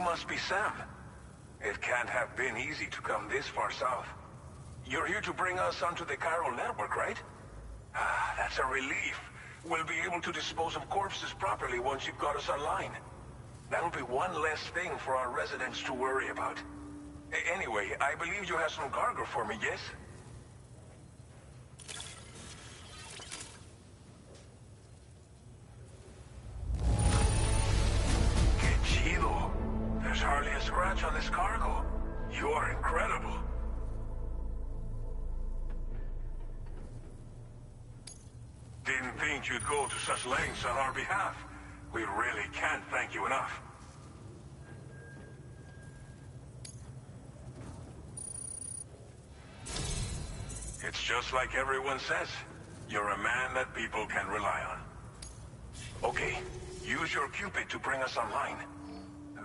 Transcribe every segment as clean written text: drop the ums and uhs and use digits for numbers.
must be Sam. It can't have been easy to come this far south. You're here to bring us onto the chiral network, right? Ah, that's a relief. We'll be able to dispose of corpses properly once you've got us online. That'll be one less thing for our residents to worry about. Anyway, I believe you have some cargo for me, yes? Que chido. There's hardly a scratch on this cargo. You're incredible. Didn't think you'd go to such lengths on our behalf. We really can't thank you enough. It's just like everyone says. You're a man that people can rely on. Okay, use your Cupid to bring us online.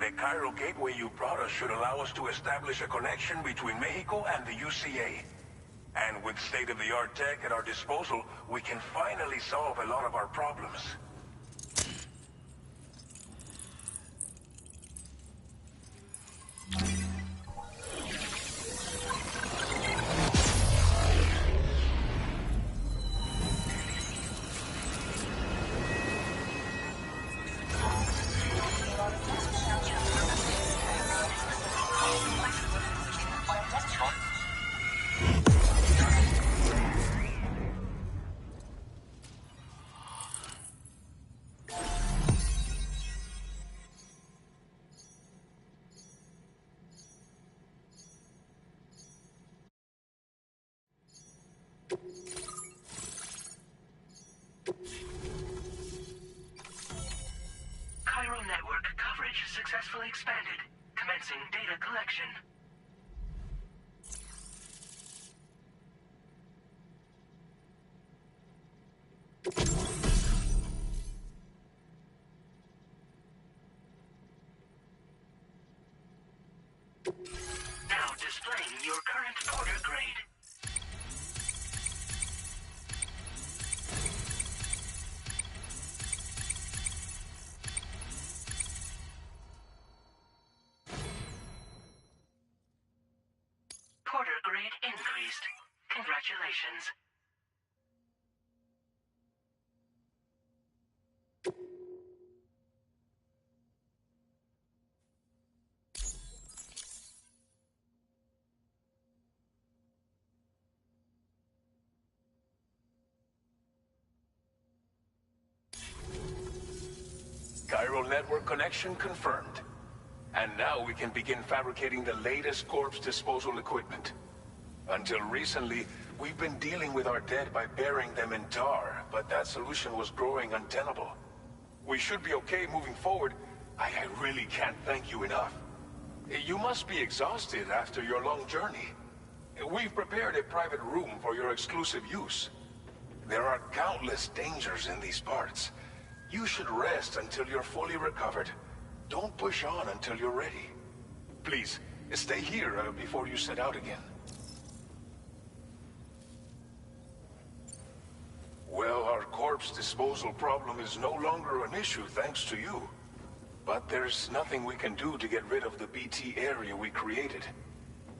The chiral gateway you brought us should allow us to establish a connection between Mexico and the UCA. And with state-of-the-art tech at our disposal, we can finally solve a lot of our problems. Chiral network coverage successfully expanded. Commencing data collection. Now displaying your current order grade. Porter grade increased. Congratulations. Chiral network connection confirmed. And now we can begin fabricating the latest corpse disposal equipment. Until recently, we've been dealing with our dead by burying them in tar, but that solution was growing untenable. We should be okay moving forward. I really can't thank you enough. You must be exhausted after your long journey. We've prepared a private room for your exclusive use. There are countless dangers in these parts. You should rest until you're fully recovered. Don't push on until you're ready. Please, stay here before you set out again. Well, our corpse disposal problem is no longer an issue thanks to you. But there's nothing we can do to get rid of the BT area we created.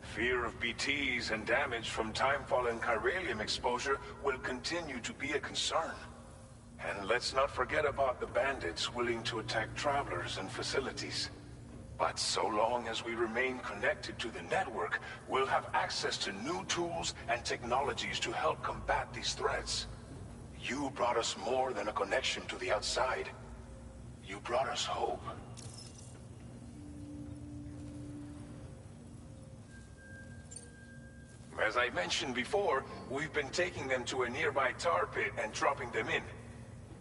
Fear of BTs and damage from timefall and chiralium exposure will continue to be a concern. And let's not forget about the bandits willing to attack travelers and facilities. But so long as we remain connected to the network, we'll have access to new tools and technologies to help combat these threats. You brought us more than a connection to the outside. You brought us hope. As I mentioned before, we've been taking them to a nearby tar pit and dropping them in.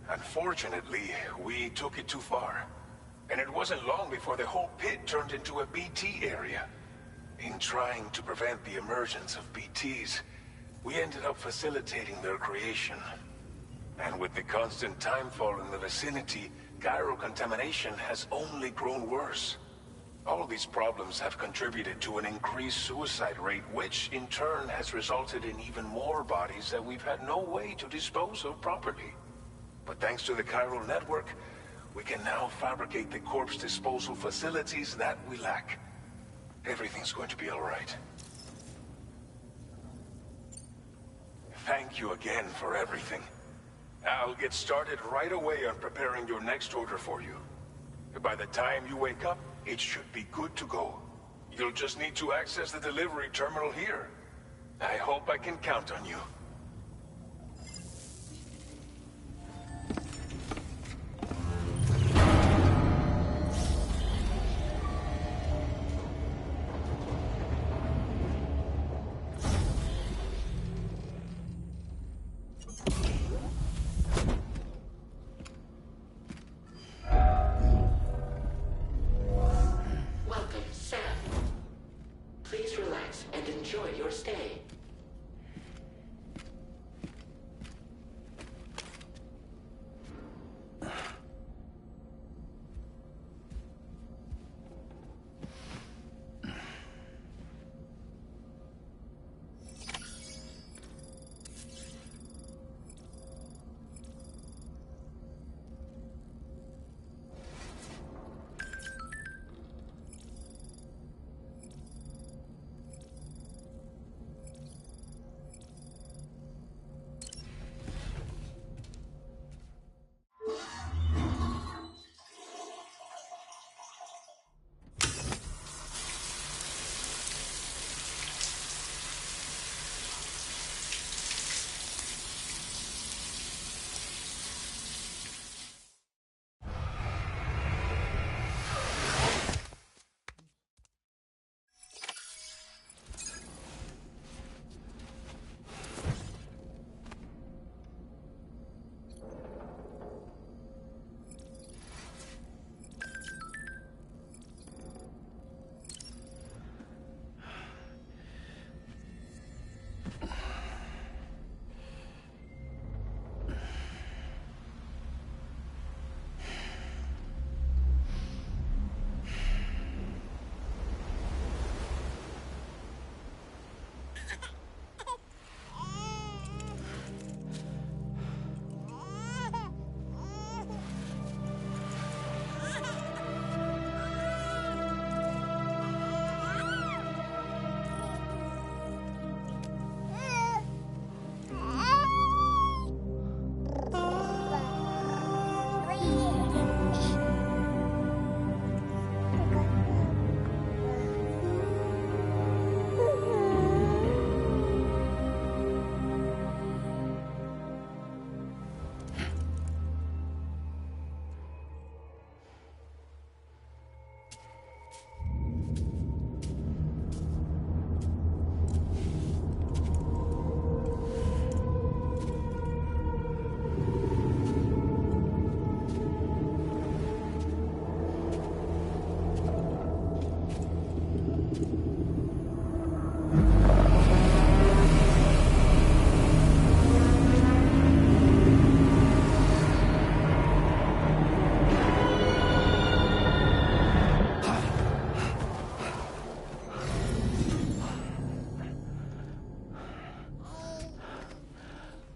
Unfortunately, we took it too far. And it wasn't long before the whole pit turned into a BT area. In trying to prevent the emergence of BTs, we ended up facilitating their creation. And with the constant timefall in the vicinity, chiral contamination has only grown worse. All these problems have contributed to an increased suicide rate, which in turn has resulted in even more bodies that we've had no way to dispose of properly. But thanks to the chiral network, we can now fabricate the corpse disposal facilities that we lack. Everything's going to be all right. Thank you again for everything. I'll get started right away on preparing your next order for you. By the time you wake up, it should be good to go. You'll just need to access the delivery terminal here. I hope I can count on you.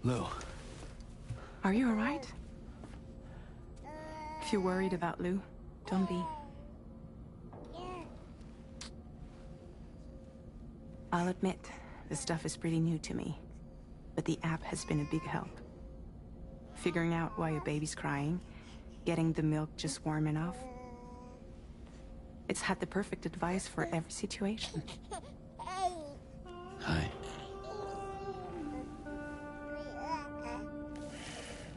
Lou. Are you alright? If you're worried about Lou, don't be. I'll admit, this stuff is pretty new to me, but the app has been a big help. Figuring out why a baby's crying, getting the milk just warm enough. It's had the perfect advice for every situation. Hi.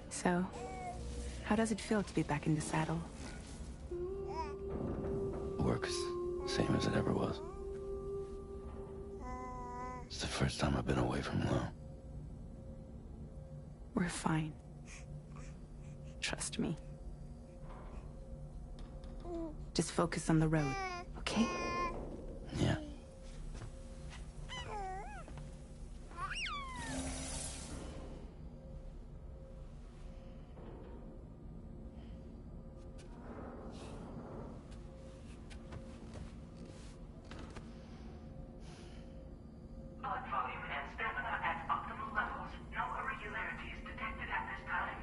So, how does it feel to be back in the saddle? Work's same as it ever was. It's the first time I've been away from Lou. We're fine. Trust me. Just focus on the road, okay? Yeah. Blood volume and stamina at optimal levels. No irregularities detected at this time.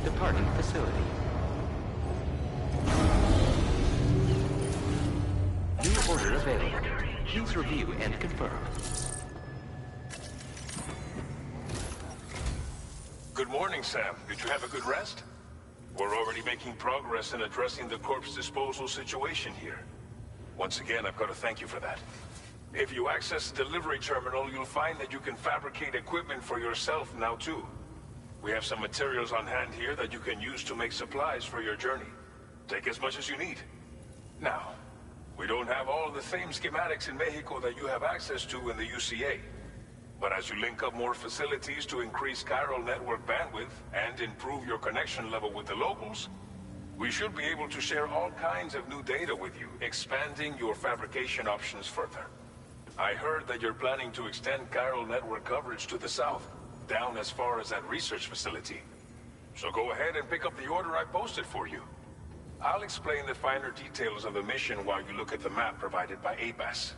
Departing facility. New order available. Please review and confirm. Good morning, Sam. Did you have a good rest? We're already making progress in addressing the corpse disposal situation here. Once again, I've got to thank you for that. If you access the delivery terminal, you'll find that you can fabricate equipment for yourself now too. We have some materials on hand here that you can use to make supplies for your journey. Take as much as you need. Now, we don't have all the same schematics in Mexico that you have access to in the UCA. But as you link up more facilities to increase chiral network bandwidth and improve your connection level with the locals, we should be able to share all kinds of new data with you, expanding your fabrication options further. I heard that you're planning to extend chiral network coverage to the south, down as far as that research facility. So go ahead and pick up the order I posted for you. I'll explain the finer details of the mission while you look at the map provided by ABAS.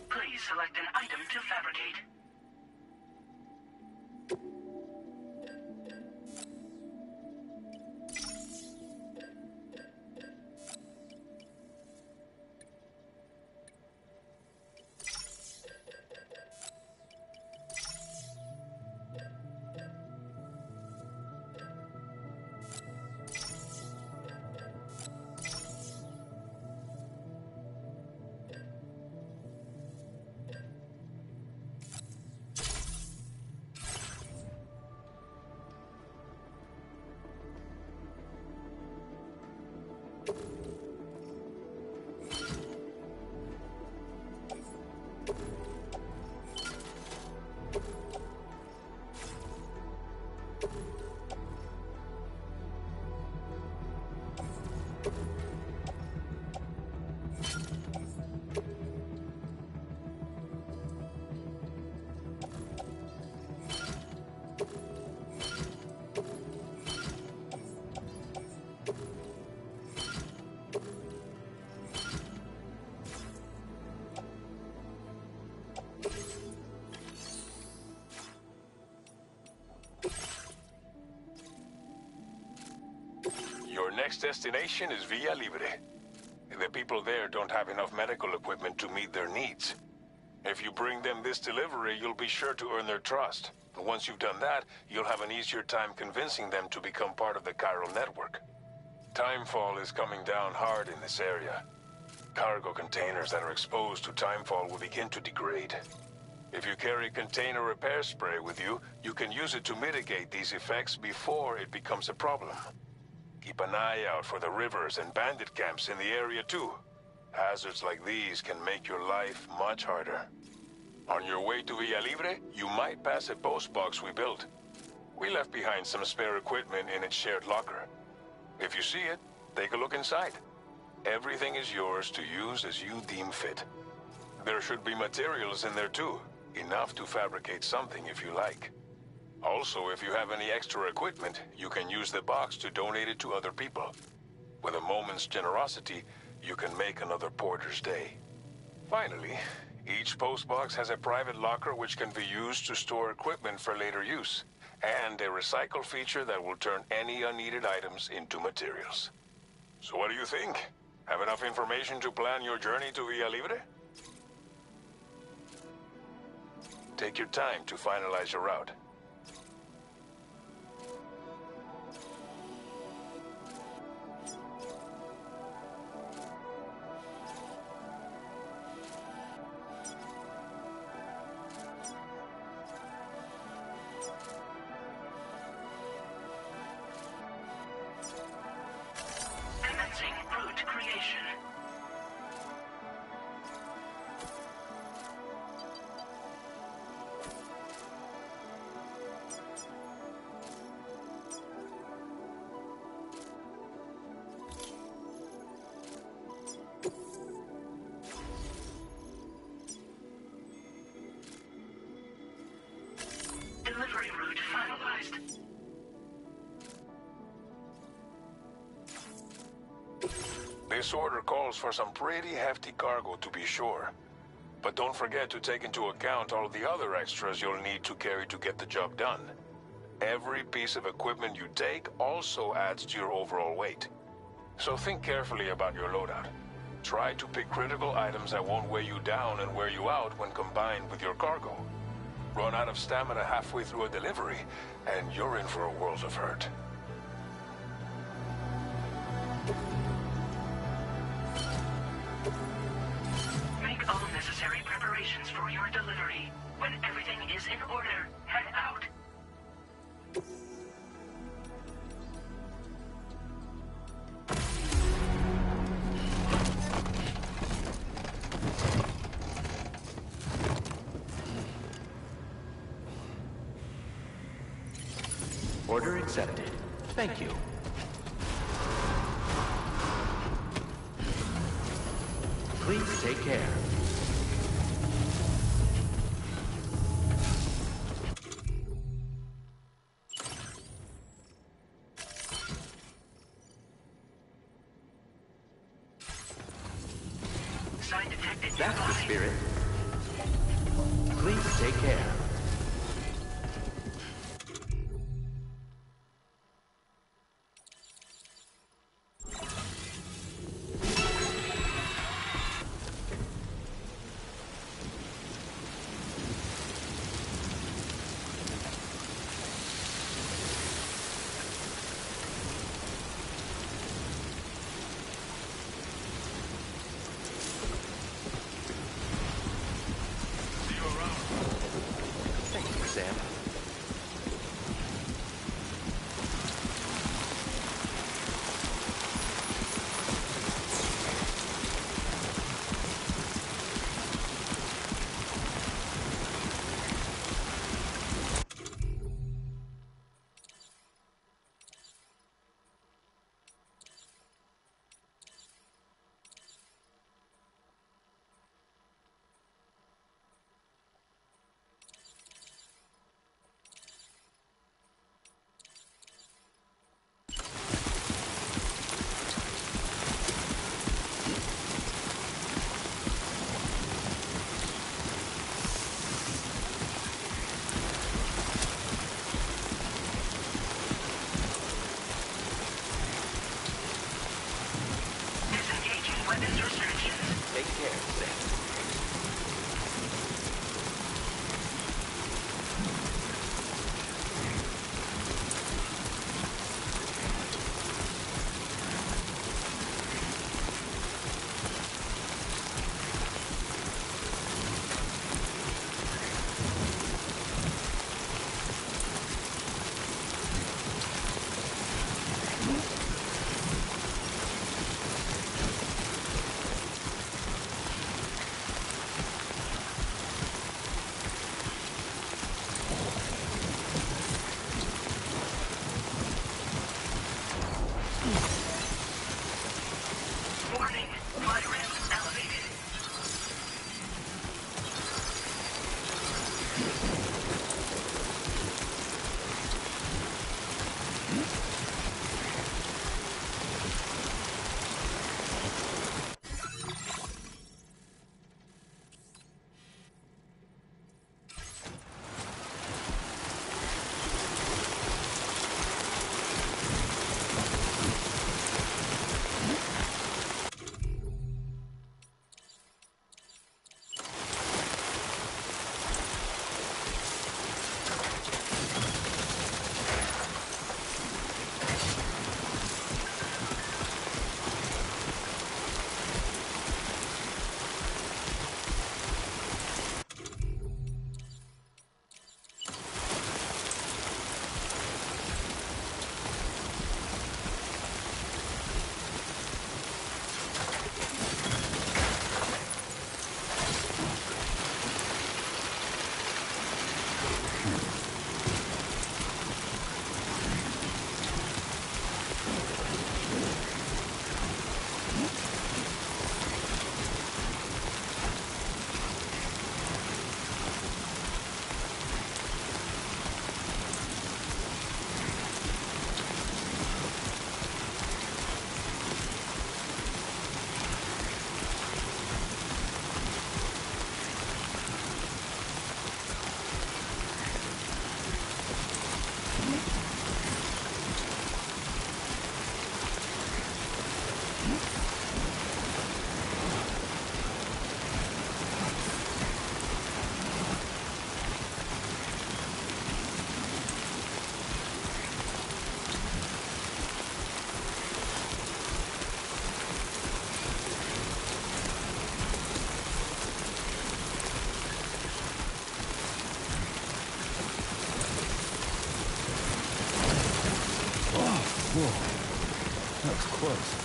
Please select an item to fabricate. Your next destination is Villa Libre. The people there don't have enough medical equipment to meet their needs. If you bring them this delivery, you'll be sure to earn their trust. Once you've done that, you'll have an easier time convincing them to become part of the chiral network. Timefall is coming down hard in this area. cargo containers that are exposed to timefall will begin to degrade. If you carry container repair spray with you, you can use it to mitigate these effects before it becomes a problem. Keep an eye out for the rivers and bandit camps in the area too. Hazards like these can make your life much harder. On your way to Libre, you might pass a post box we built. We left behind some spare equipment in its shared locker. If you see it, take a look inside. Everything is yours to use as you deem fit. There should be materials in there too, enough to fabricate something if you like. Also, if you have any extra equipment, you can use the box to donate it to other people. With a moment's generosity, you can make another porter's day. Finally, each postbox has a private locker which can be used to store equipment for later use, and a recycle feature that will turn any unneeded items into materials. So what do you think? Have enough information to plan your journey to Libre? Take your time to finalize your route. Commencing route creation. Delivery route finalized. This order calls for some pretty hefty cargo to be sure. But don't forget to take into account all the other extras you'll need to carry to get the job done. Every piece of equipment you take also adds to your overall weight. So think carefully about your loadout. Try to pick critical items that won't weigh you down and wear you out when combined with your cargo. Run out of stamina halfway through a delivery, and you're in for a world of hurt. Make all necessary preparations for your delivery. When everything is in order, head out. Order accepted. Thank you. Please take care. Sign detected That's the nearby. spirit. Please take care. See you around. Thank you, Sam. Whoa, that was close.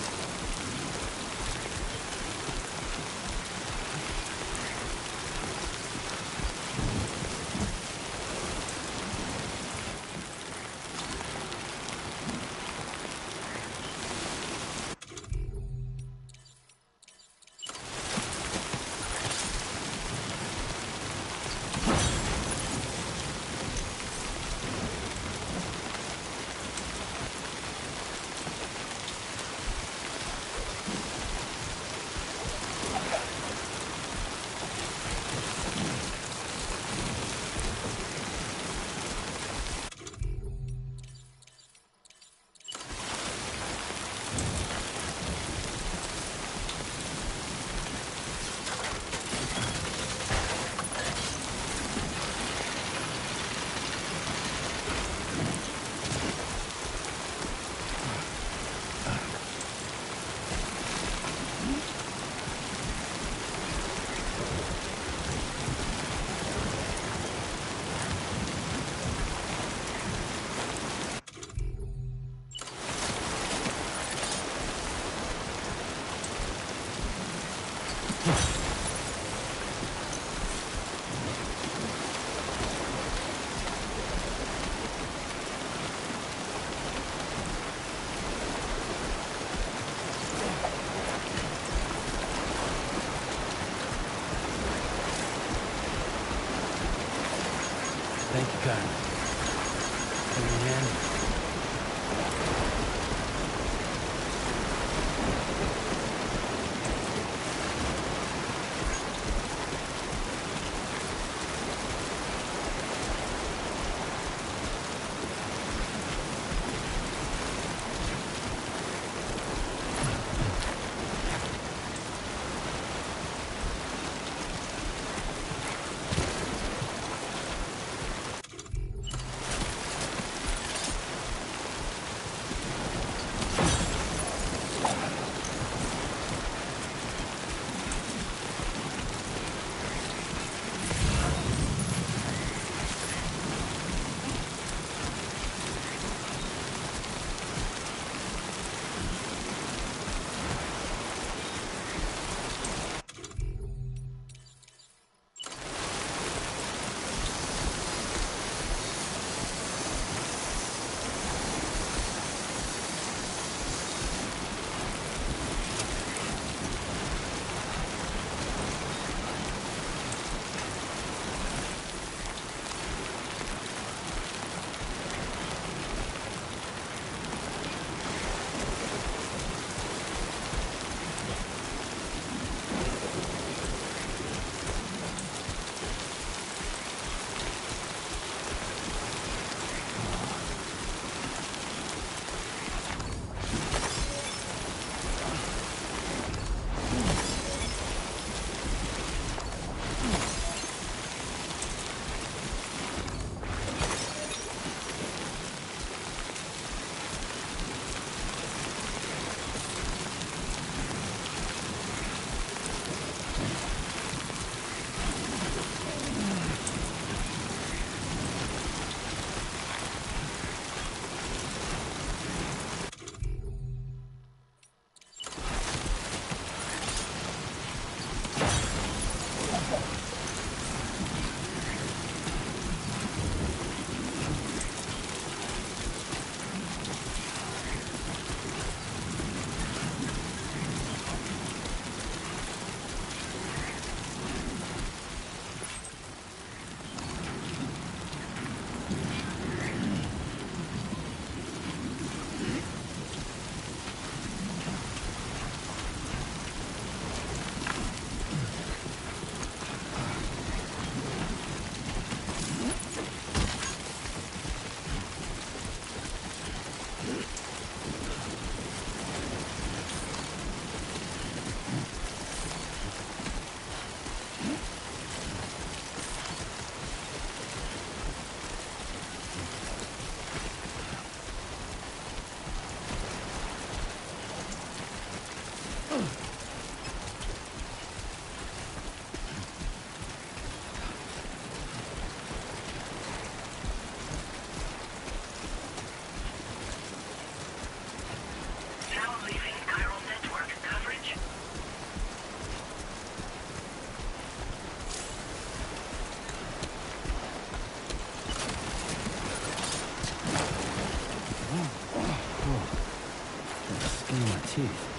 Thank you, Karen. Give me a hand. teeth.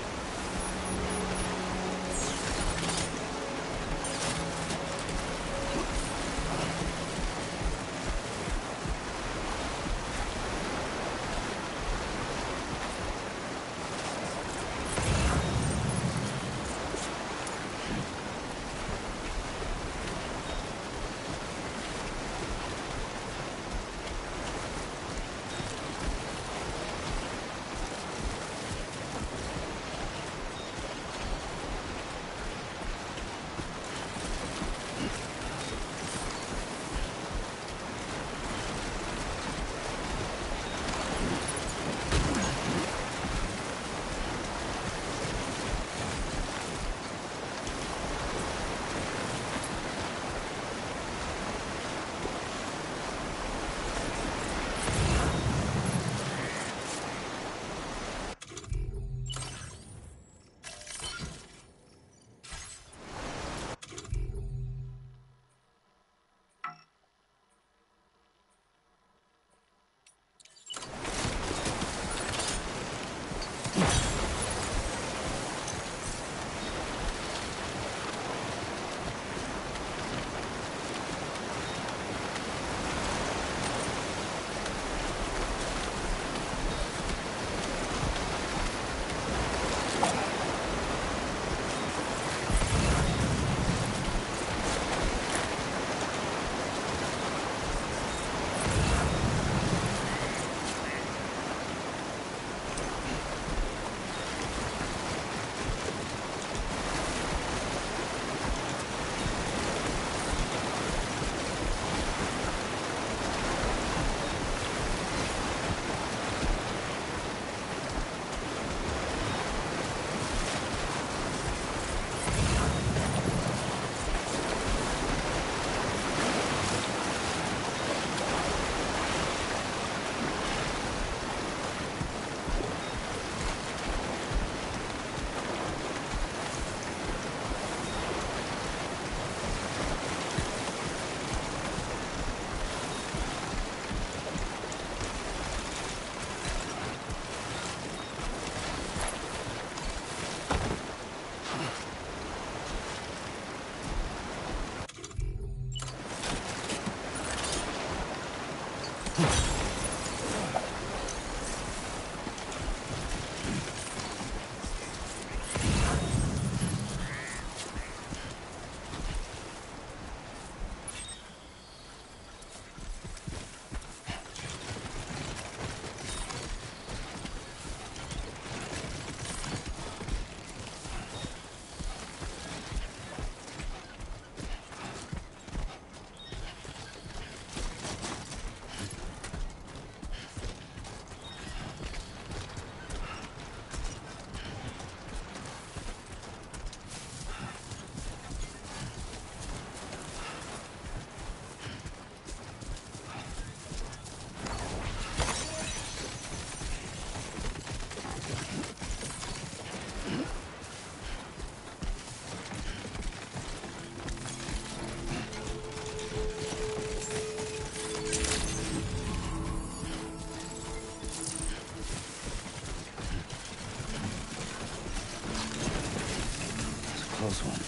Close one.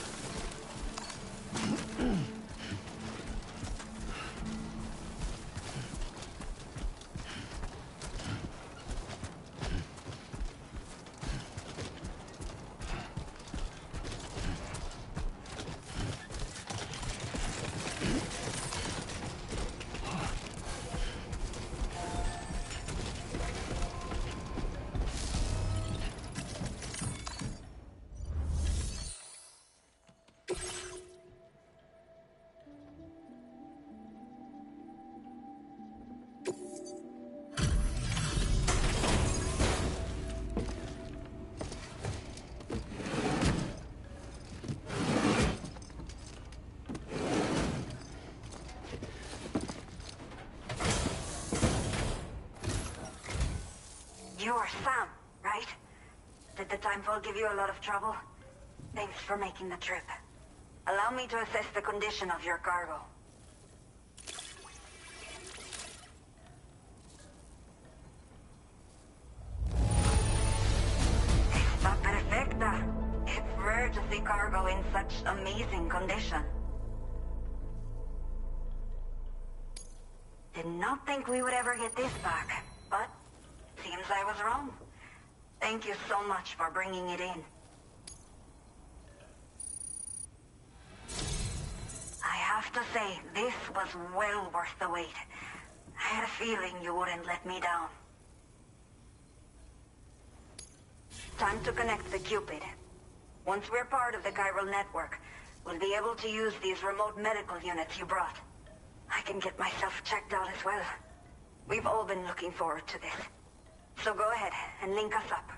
You're Sam, right? Did the timefall give you a lot of trouble? Thanks for making the trip. Allow me to assess the condition of your cargo. cargo in such amazing condition. Did not think we would ever get this back, but seems I was wrong. Thank you so much for bringing it in. I have to say, this was well worth the wait. I had a feeling you wouldn't let me down. Time to connect the Cupid. Once we're part of the chiral network, we'll be able to use these remote medical units you brought. I can get myself checked out as well. We've all been looking forward to this. So go ahead and link us up.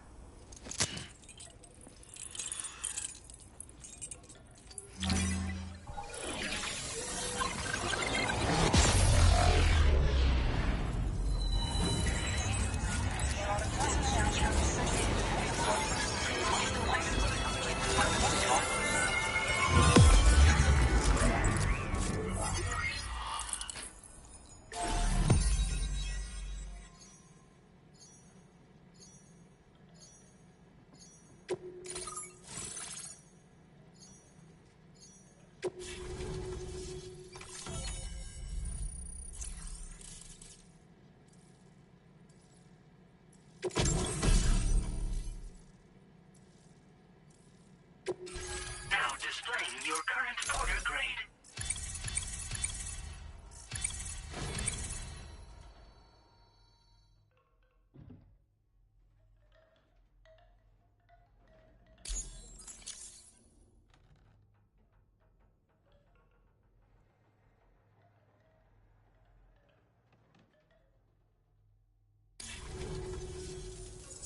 Now displaying your current order grade.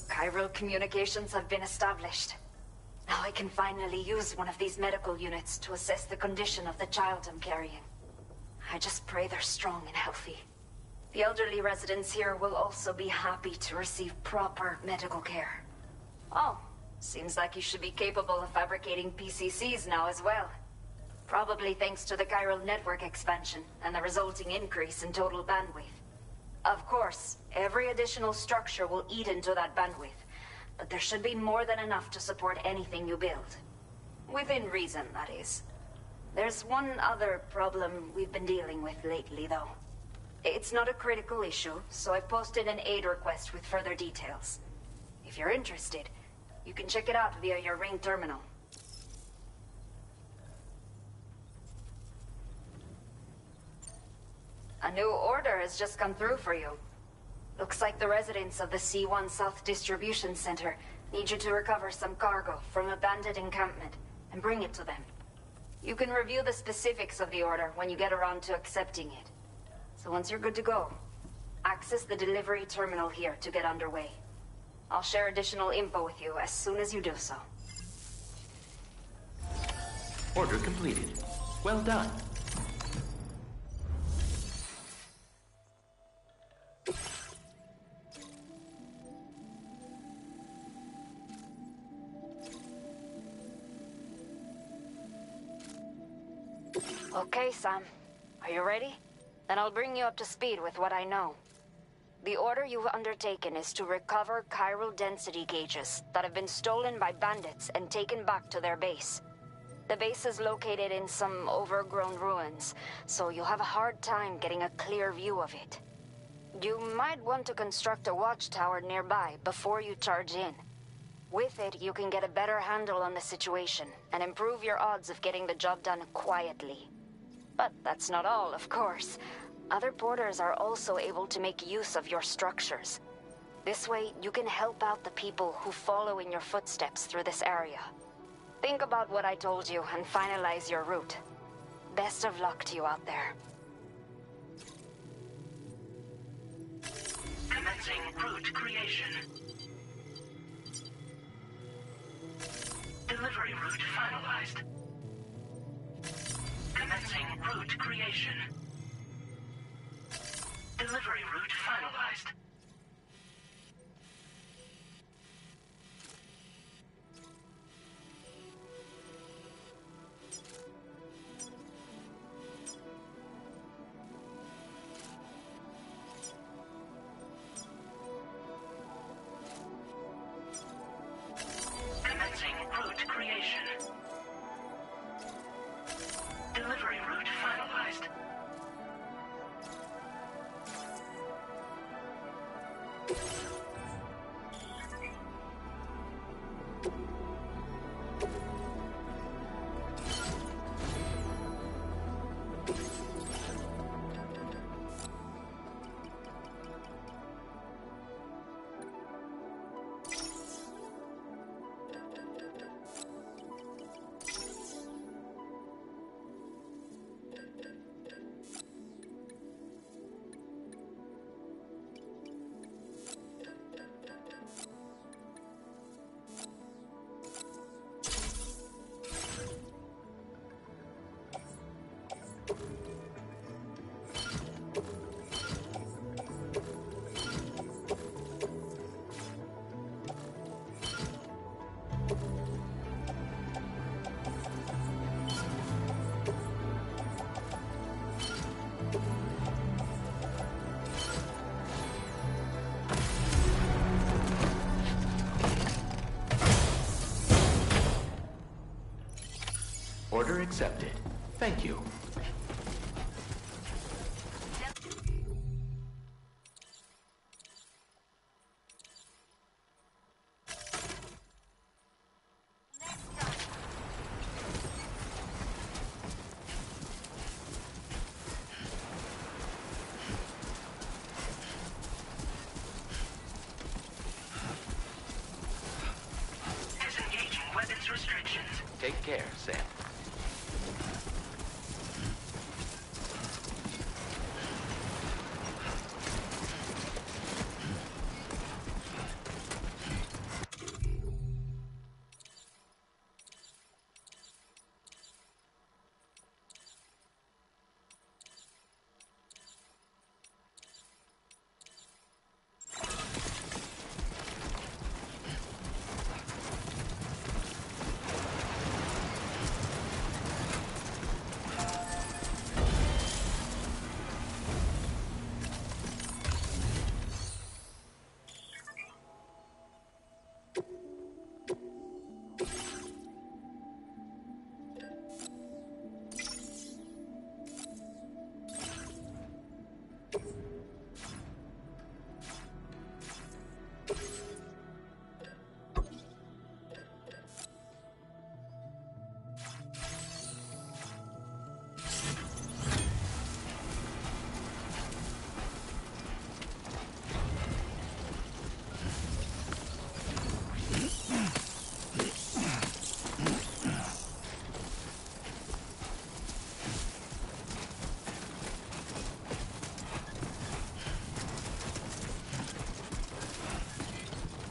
Chiral communications have been established. Now I can finally use one of these medical units to assess the condition of the child I'm carrying. I just pray they're strong and healthy. The elderly residents here will also be happy to receive proper medical care. Oh, seems like you should be capable of fabricating PCCs now as well. Probably thanks to the chiral network expansion and the resulting increase in total bandwidth. Of course, every additional structure will eat into that bandwidth. But there should be more than enough to support anything you build. Within reason, that is. There's one other problem we've been dealing with lately, though. It's not a critical issue, so I've posted an aid request with further details. If you're interested, you can check it out via your Ring terminal. A new order has just come through for you. Looks like the residents of the C1 South Distribution Center need you to recover some cargo from a bandit encampment and bring it to them. You can review the specifics of the order when you get around to accepting it. So once you're good to go, access the delivery terminal here to get underway. I'll share additional info with you as soon as you do so. Order completed. Well done. Okay, Sam. Are you ready? Then I'll bring you up to speed with what I know. The order you've undertaken is to recover chiral density gauges that have been stolen by bandits and taken back to their base. The base is located in some overgrown ruins, so you'll have a hard time getting a clear view of it. You might want to construct a watchtower nearby before you charge in. With it, you can get a better handle on the situation and improve your odds of getting the job done quietly. But that's not all, of course. Other porters are also able to make use of your structures. This way, you can help out the people who follow in your footsteps through this area. Think about what I told you and finalize your route. Best of luck to you out there. Commencing route creation. Delivery route finalized. Commencing route creation. Delivery route finalized. Commencing route creation. Order accepted. Thank you. Disengaging weapons restrictions. Take care, Sam.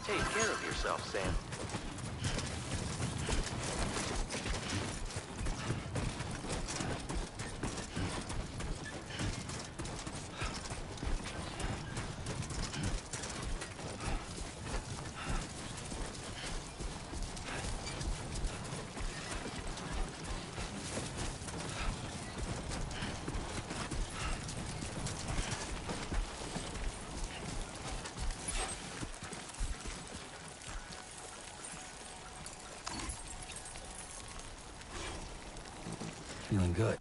Take care of yourself, Sam. Feeling good.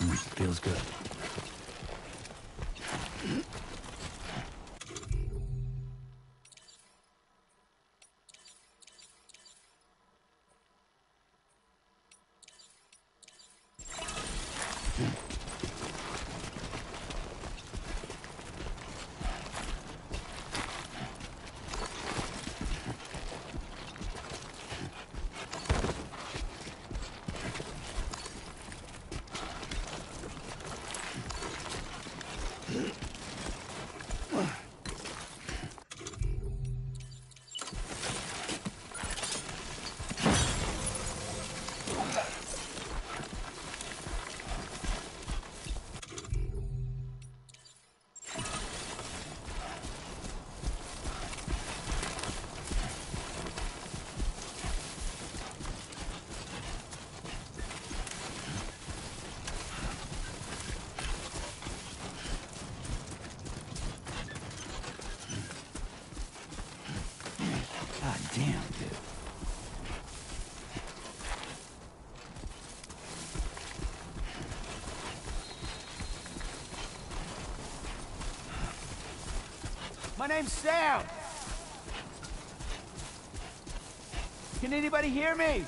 Feels good. God damn, dude. My name's Sam. Can anybody hear me?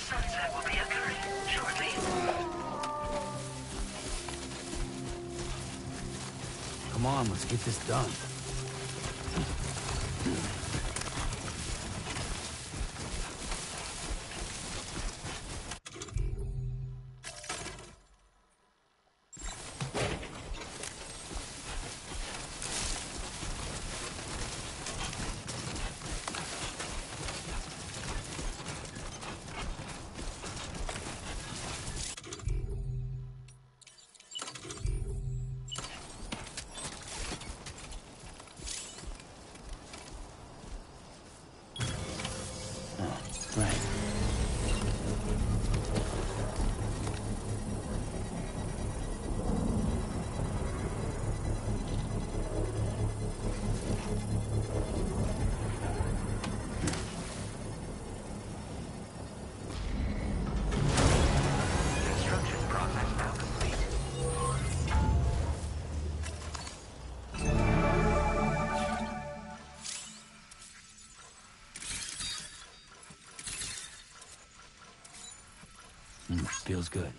Sunset will be occurring shortly. Come on, let's get this done. Feels good.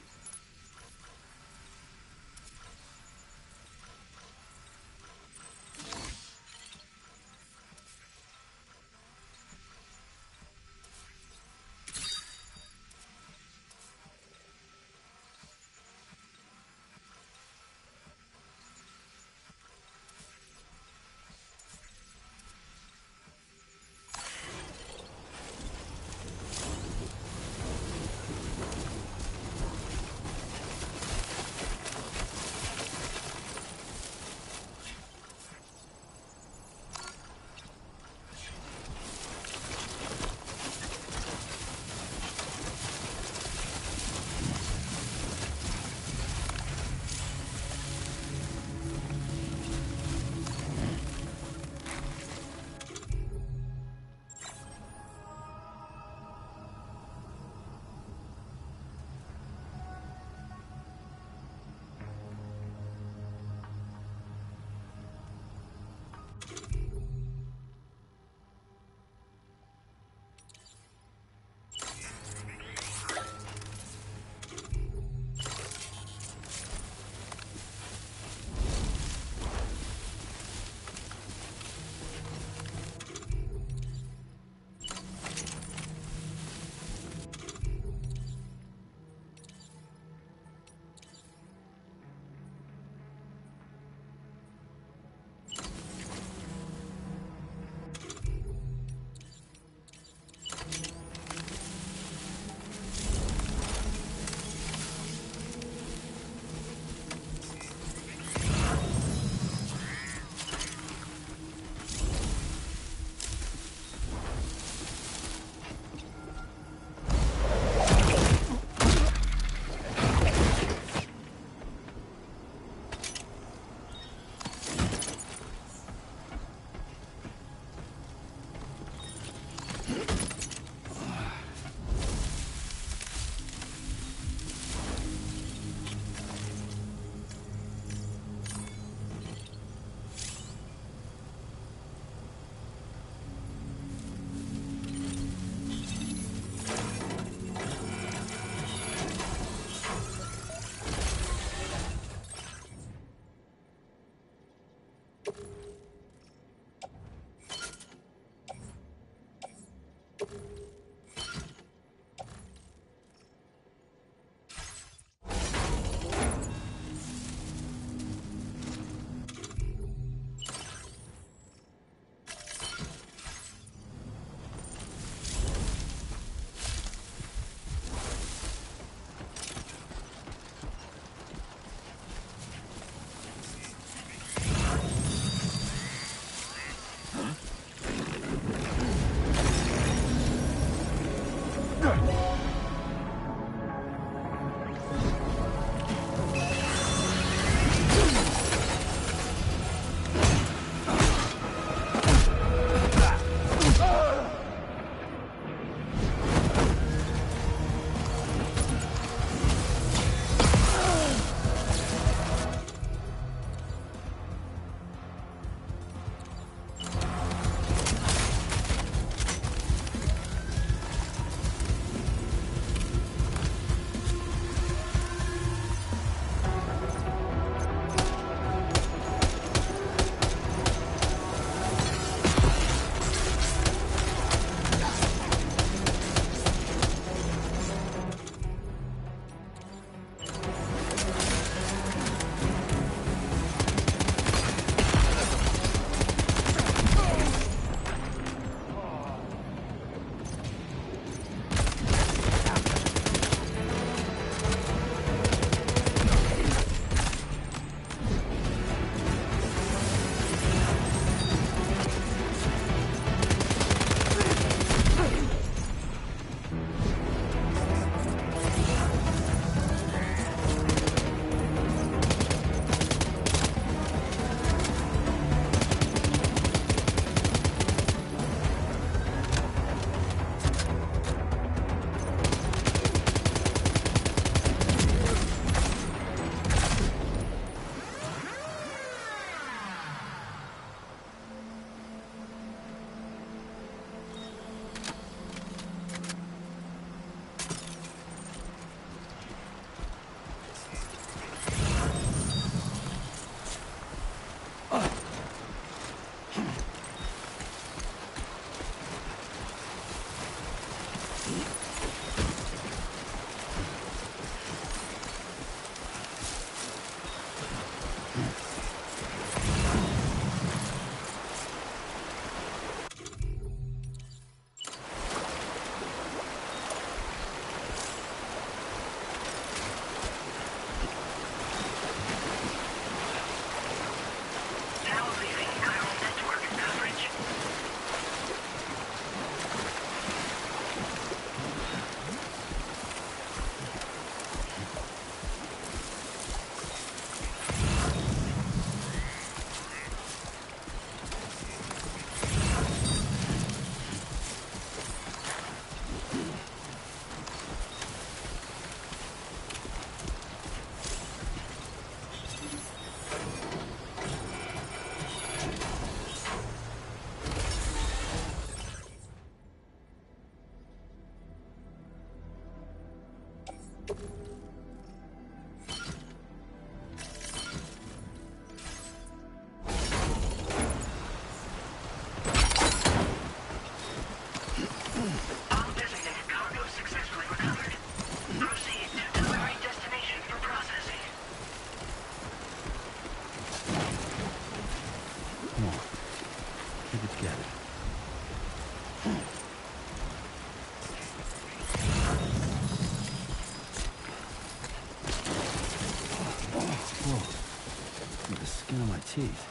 Teeth.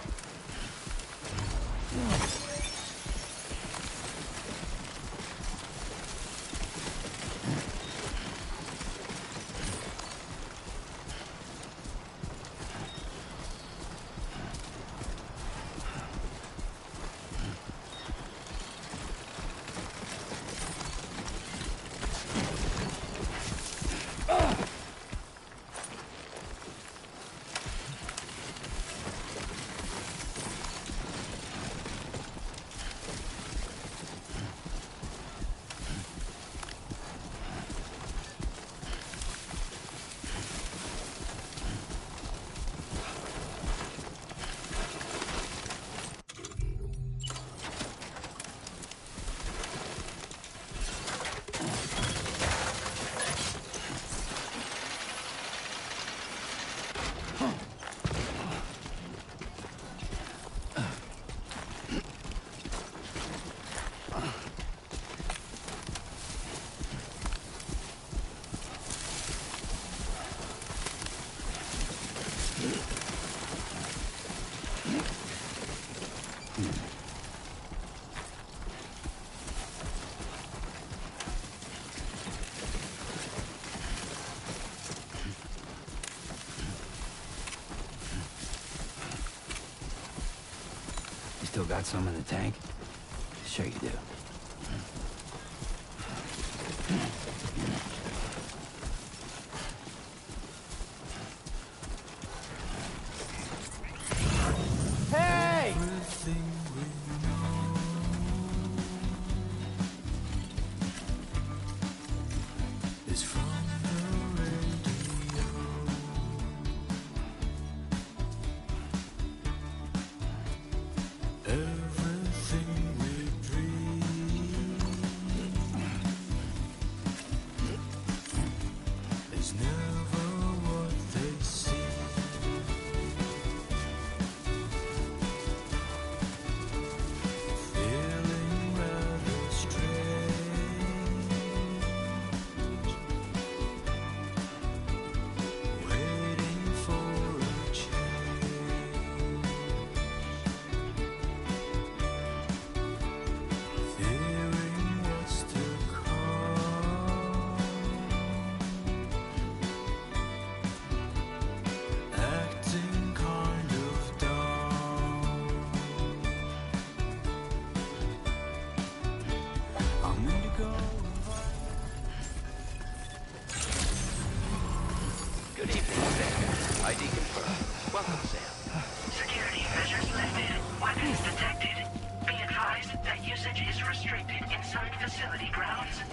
Still got some in the tank? Sure you do. Hey!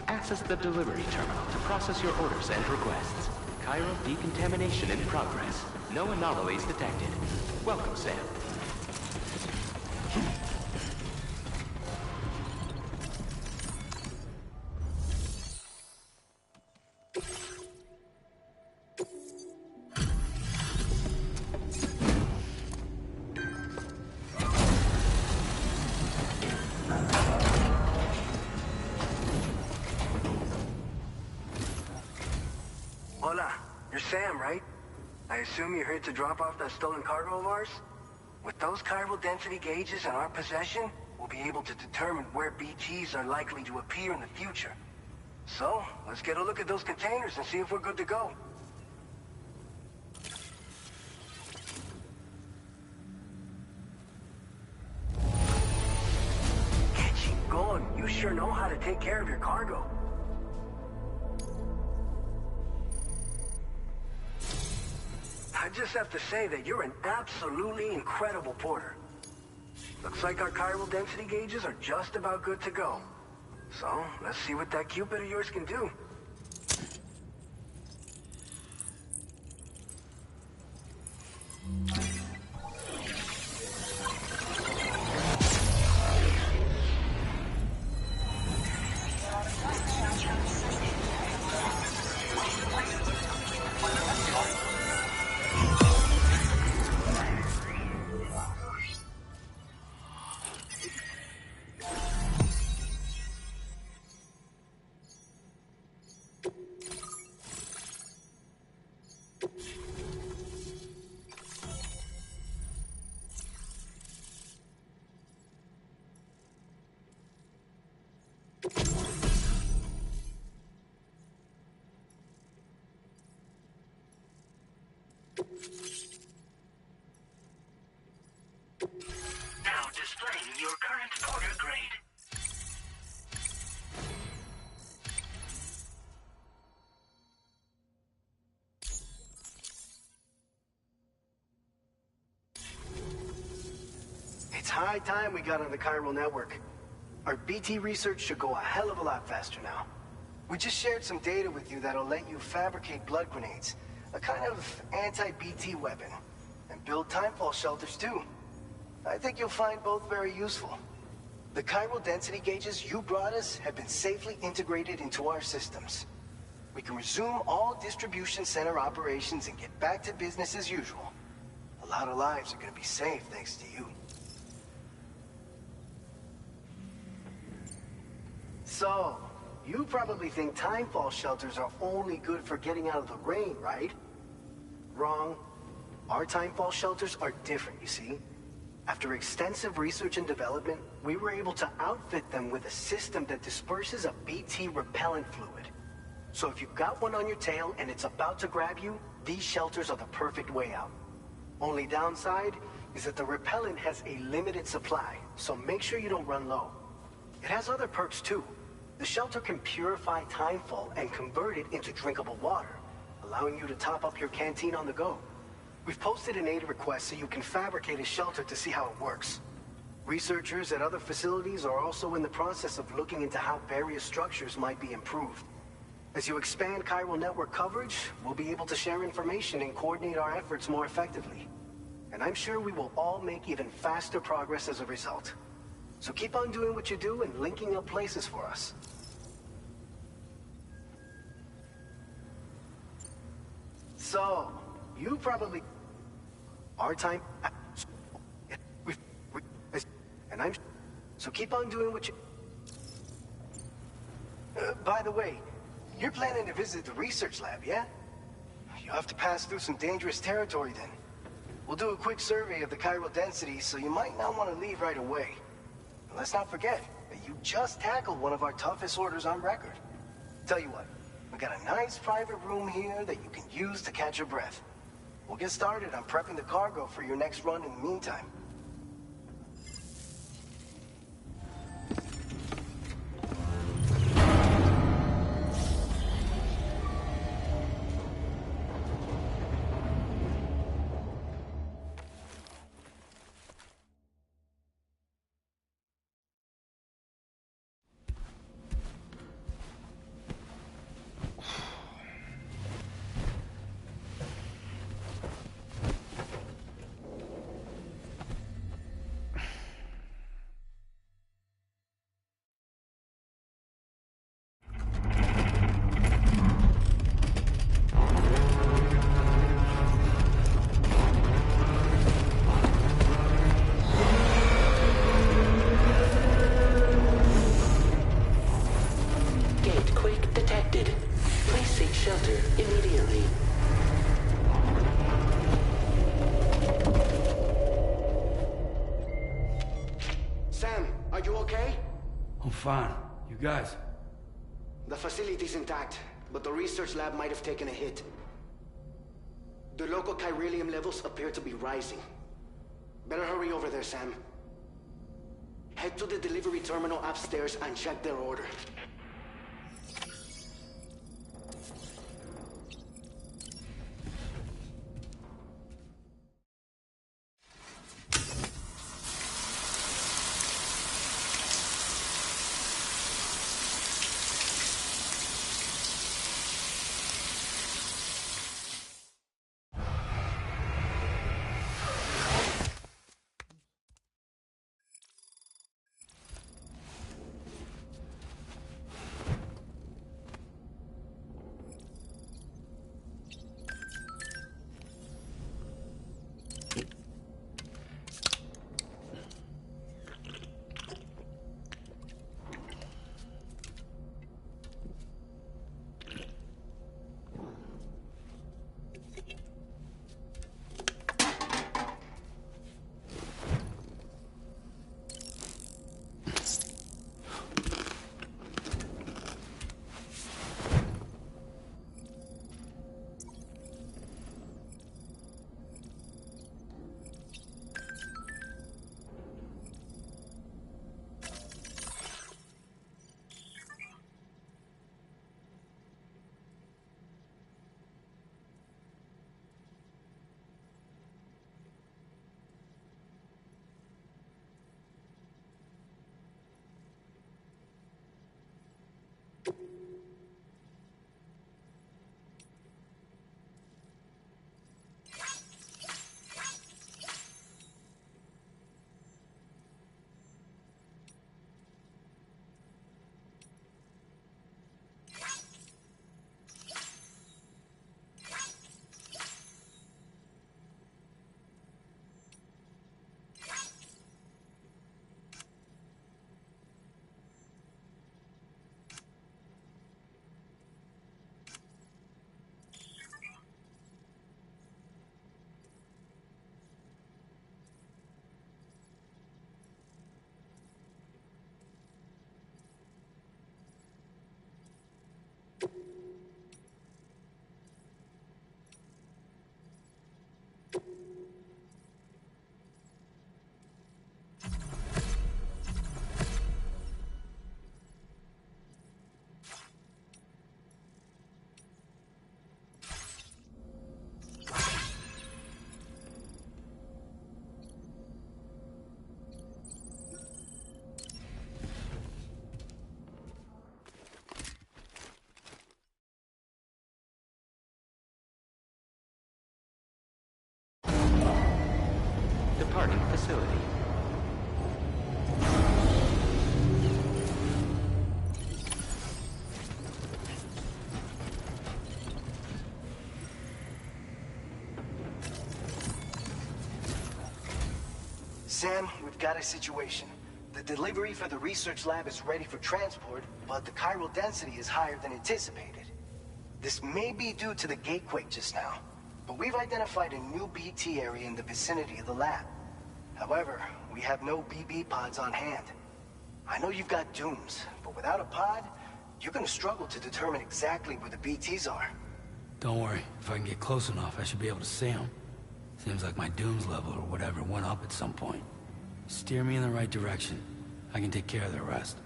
Access the delivery terminal to process your orders and requests. Chiral decontamination in progress. No anomalies detected. Welcome, Sam. Hola, you're Sam, right? I assume you're here to drop off that stolen cargo of ours? With those chiral density gauges in our possession, we'll be able to determine where BTs are likely to appear in the future. So, let's get a look at those containers and see if we're good to go. Get you going. You sure know how to take care of your cargo. I just have to say that you're an absolutely incredible porter. Looks like our chiral density gauges are just about good to go. So, let's see what that Cupid of yours can do. Now displaying your current order grade. It's high time we got on the chiral network. Our BT research should go a hell of a lot faster now. We just shared some data with you that'll let you fabricate blood grenades, a kind of anti-BT weapon, and build timefall shelters too. I think you'll find both very useful. The chiral density gauges you brought us have been safely integrated into our systems. We can resume all distribution center operations and get back to business as usual. A lot of lives are gonna be saved thanks to you. So, you probably think timefall shelters are only good for getting out of the rain, right? Wrong. Our timefall shelters are different, you see. After extensive research and development, we were able to outfit them with a system that disperses a BT repellent fluid. So if you've got one on your tail and it's about to grab you, these shelters are the perfect way out. Only downside is that the repellent has a limited supply, so make sure you don't run low. It has other perks too. The shelter can purify timefall and convert it into drinkable water, allowing you to top up your canteen on the go. We've posted an aid request so you can fabricate a shelter to see how it works. Researchers at other facilities are also in the process of looking into how various structures might be improved. As you expand chiral network coverage, we'll be able to share information and coordinate our efforts more effectively. And I'm sure we will all make even faster progress as a result. So keep on doing what you do and linking up places for us. So, you probably... Our time... And I'm... So keep on doing what you... By the way, you're planning to visit the research lab, yeah? You'll have to pass through some dangerous territory then. We'll do a quick survey of the chiral density, so you might not want to leave right away. And let's not forget that you just tackled one of our toughest orders on record. Tell you what, we got a nice private room here that you can use to catch your breath. We'll get started on prepping the cargo for your next run in the meantime. Fine. You guys? The facility's intact, but the research lab might have taken a hit. The local chiralium levels appear to be rising. Better hurry over there, Sam. Head to the delivery terminal upstairs and check their order. Departing facility. Sam, we've got a situation. The delivery for the research lab is ready for transport, but the chiral density is higher than anticipated. This may be due to the gatequake just now, but we've identified a new BT area in the vicinity of the lab. However, we have no BB pods on hand. I know you've got dooms, but without a pod, you're gonna struggle to determine exactly where the BTs are. Don't worry. If I can get close enough, I should be able to see them. Seems like my dooms level or whatever went up at some point. Steer me in the right direction. I can take care of the rest.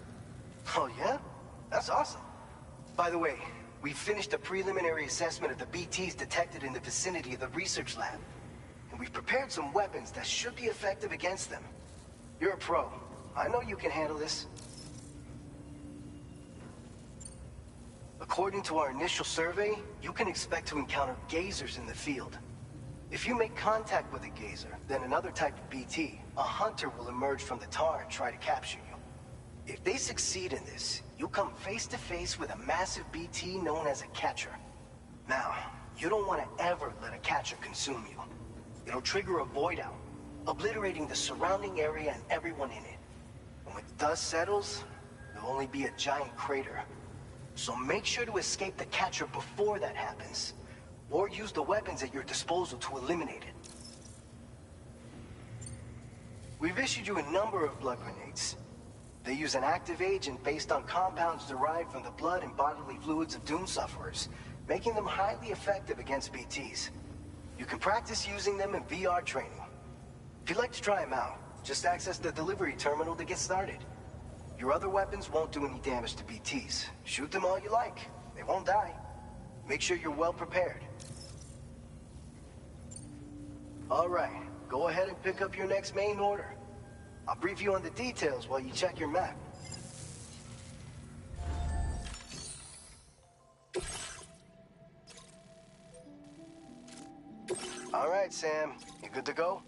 Oh yeah? That's awesome. By the way, we finished a preliminary assessment of the BTs detected in the vicinity of the research lab. And we've prepared some weapons that should be effective against them. You're a pro. I know you can handle this. According to our initial survey, you can expect to encounter gazers in the field. If you make contact with a gazer, then another type of BT, a hunter will emerge from the tar and try to capture you. If they succeed in this, you'll come face to face with a massive BT known as a catcher. Now, you don't want to ever let a catcher consume you. It'll trigger a void out, obliterating the surrounding area and everyone in it. And when the dust settles, there'll only be a giant crater. So make sure to escape the catcher before that happens, or use the weapons at your disposal to eliminate it. We've issued you a number of blood grenades. They use an active agent based on compounds derived from the blood and bodily fluids of Doom sufferers, making them highly effective against BTs. You can practice using them in VR training. If you'd like to try them out, just access the delivery terminal to get started. Your other weapons won't do any damage to BTs. Shoot them all you like. They won't die. Make sure you're well prepared. All right, go ahead and pick up your next main order. I'll brief you on the details while you check your map. All right, Sam, you good to go?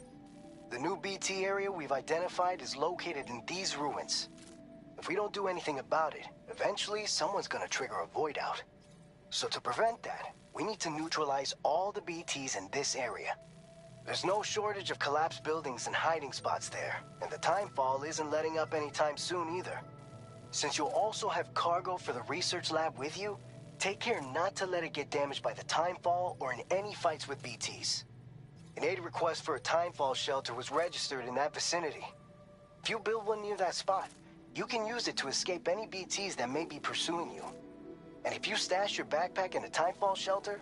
The new BT area we've identified is located in these ruins. If we don't do anything about it, eventually someone's gonna trigger a void out. So to prevent that, we need to neutralize all the BTs in this area. There's no shortage of collapsed buildings and hiding spots there, and the timefall isn't letting up anytime soon either. Since you'll also have cargo for the research lab with you, take care not to let it get damaged by the timefall or in any fights with BTs. An aid request for a timefall shelter was registered in that vicinity. If you build one near that spot, you can use it to escape any BTs that may be pursuing you. And if you stash your backpack in a timefall shelter,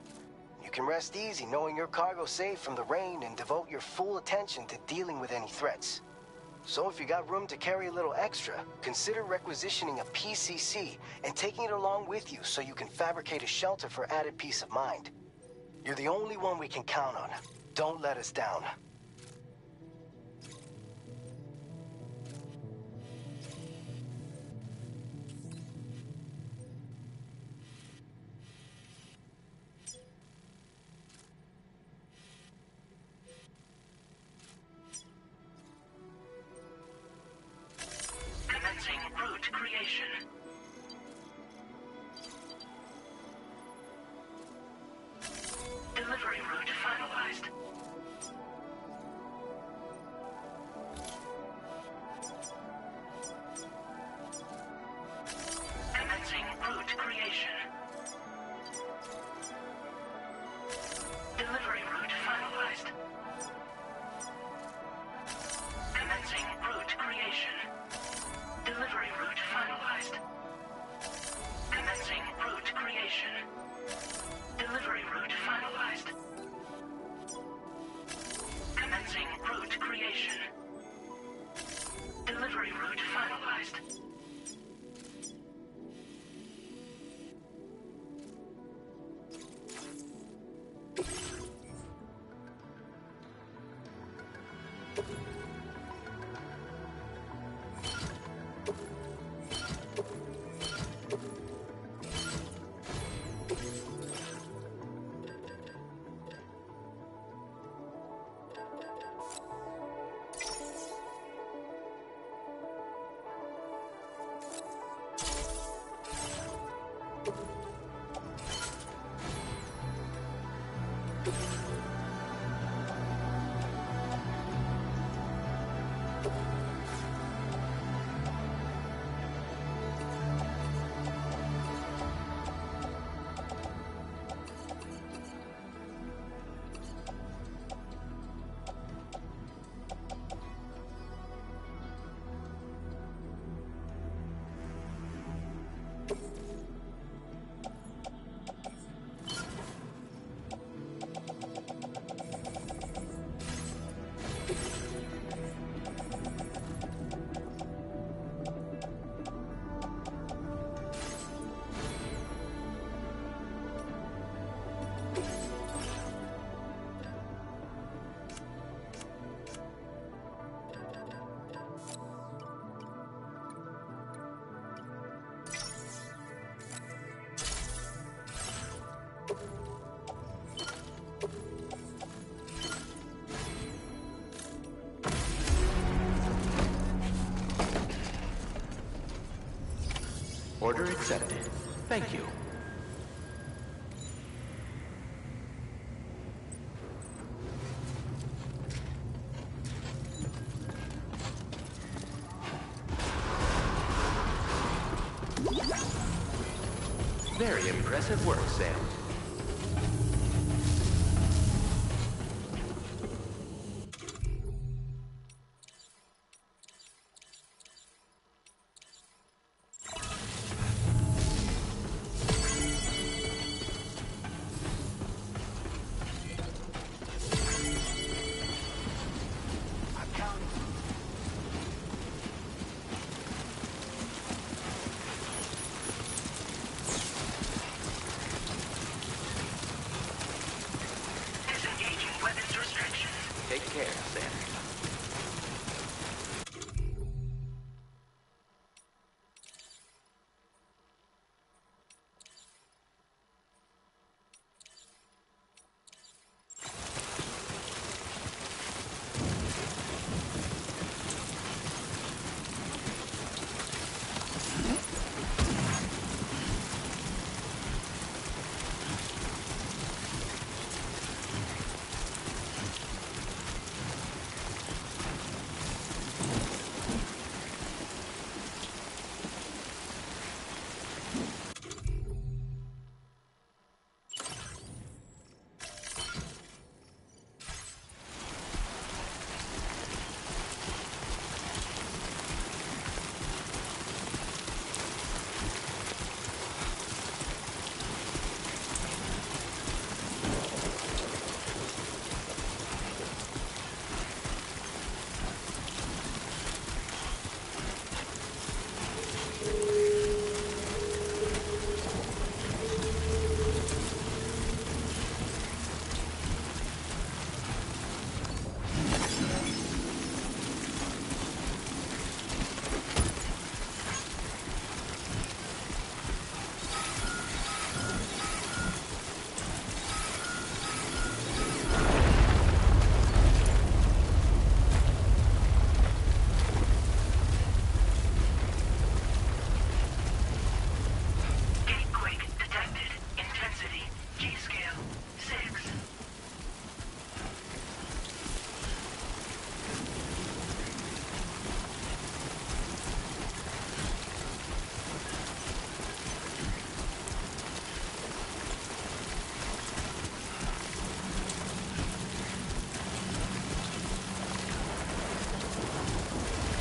you can rest easy knowing your cargo's safe from the rain and devote your full attention to dealing with any threats. So if you got room to carry a little extra, consider requisitioning a PCC and taking it along with you so you can fabricate a shelter for added peace of mind. You're the only one we can count on. Don't let us down. Order accepted. Thank you. Very impressive work, Sam. Take care, Sam.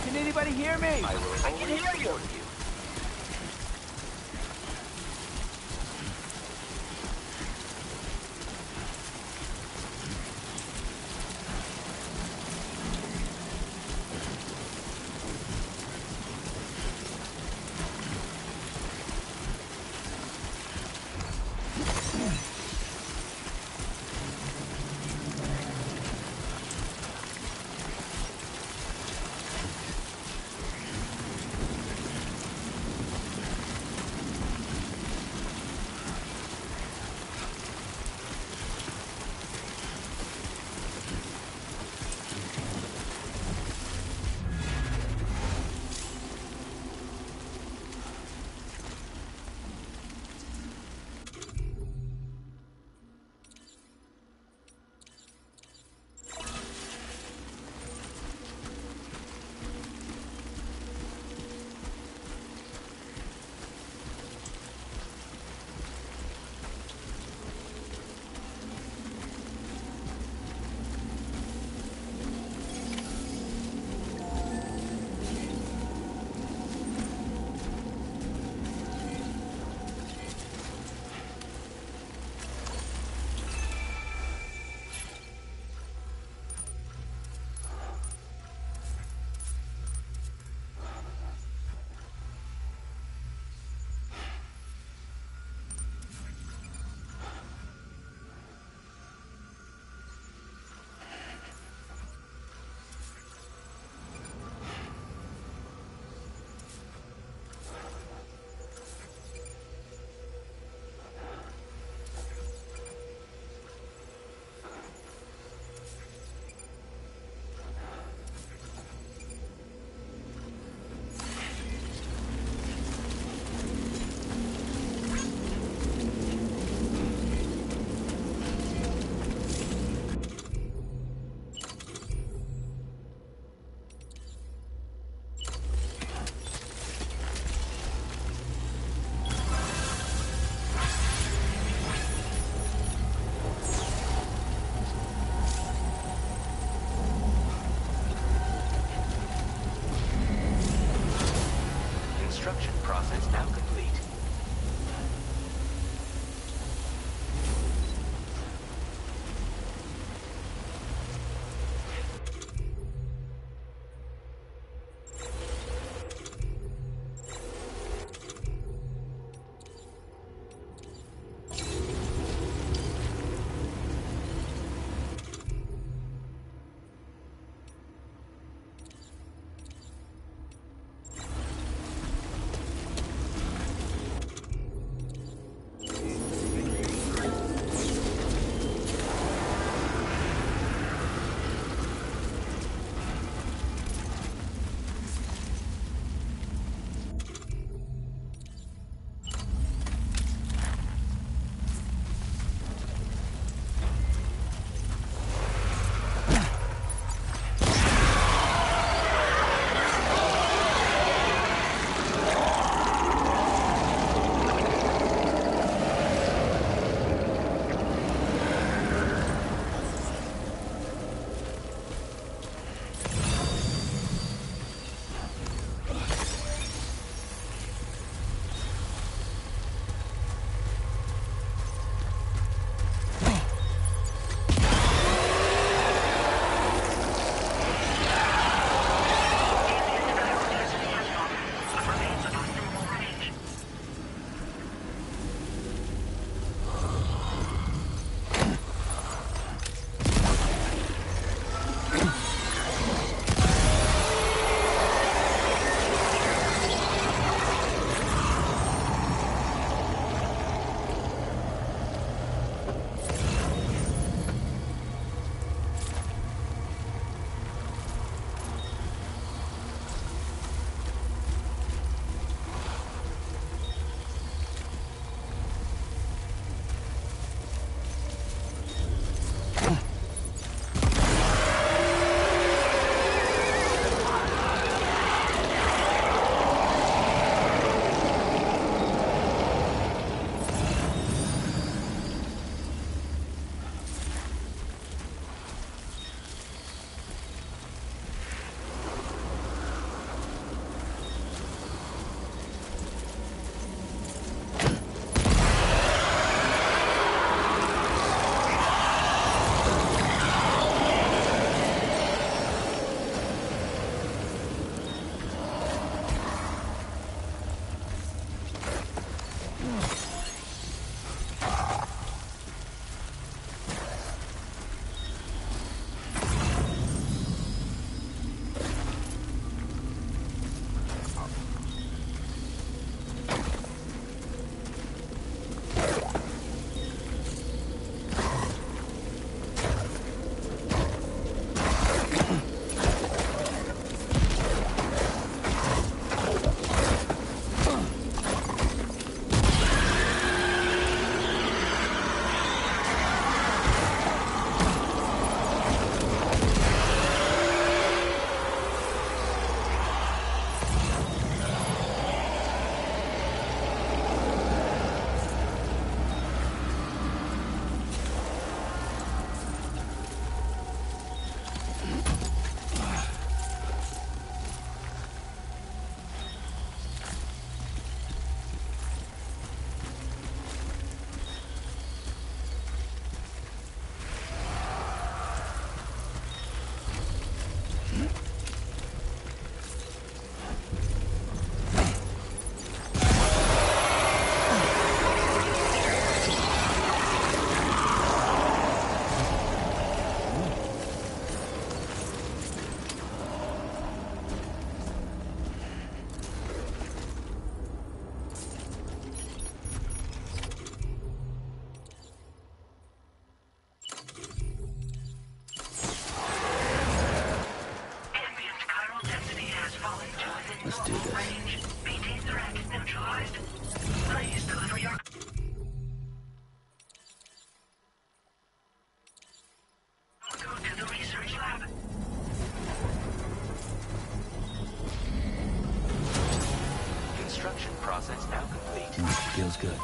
Can anybody hear me? I can hear you. Feels good.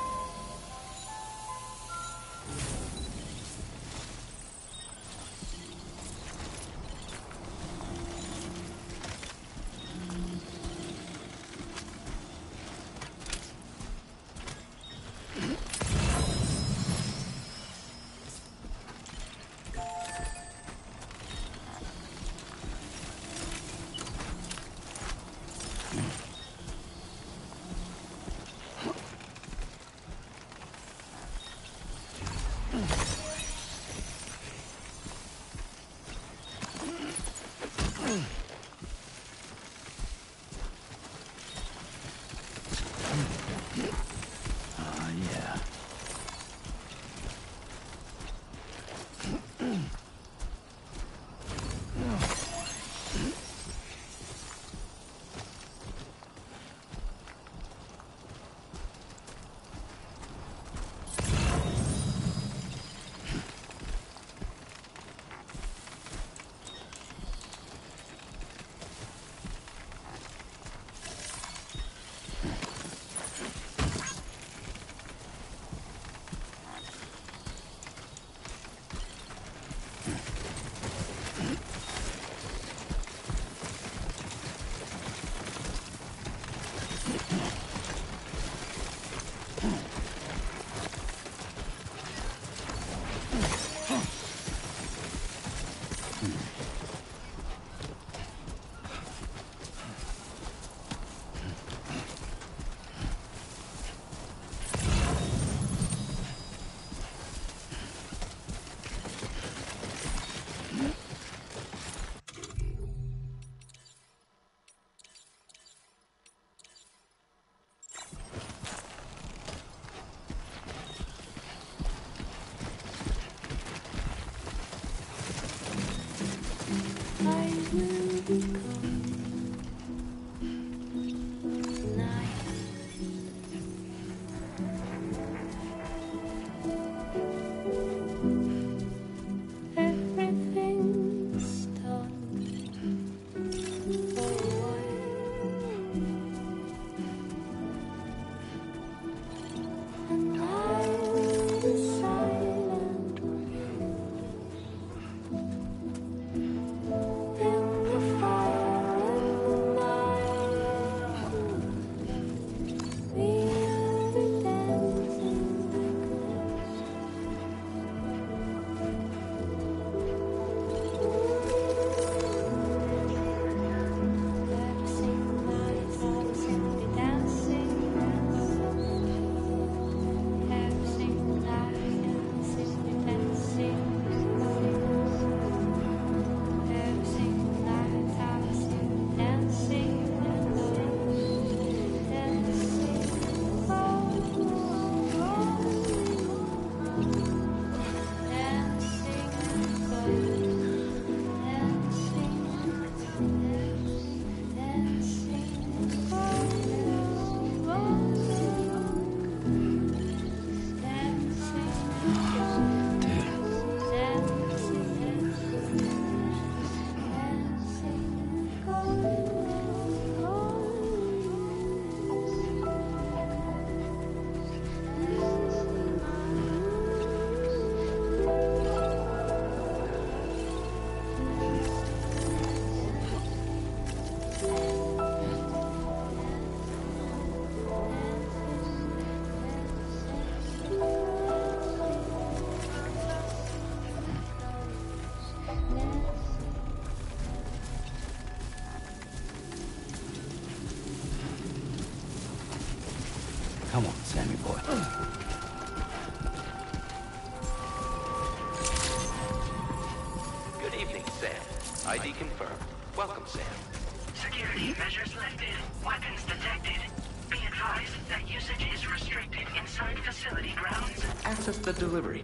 Come on, Sammy boy. Good evening, Sam. ID confirmed. Welcome, Sam. Security measures lifted. Weapons detected. Be advised that usage is restricted inside facility grounds. Access the delivery.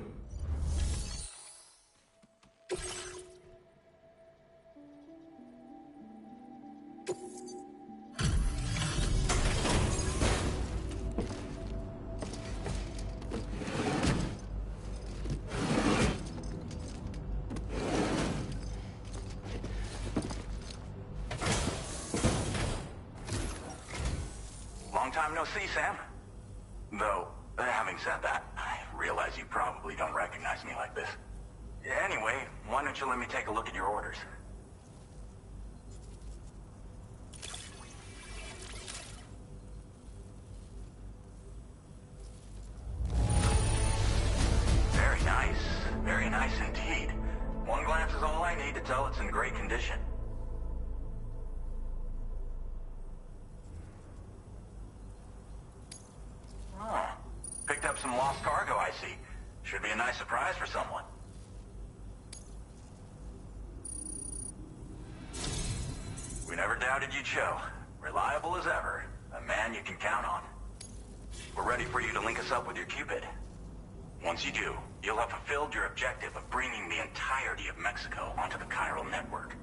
Long time no see, Sam. Though, having said that, I realize you probably don't recognize me like this. Anyway, why don't you let me take a look at your orders? Very nice. Very nice indeed. One glance is all I need to tell it's in great condition. Oh. Picked up some lost cargo, I see. Should be a nice surprise for someone. We never doubted you'd show. Reliable as ever. A man you can count on. We're ready for you to link us up with your Cupid. Once you do, you'll have fulfilled your objective of bringing the entirety of Mexico onto the chiral network.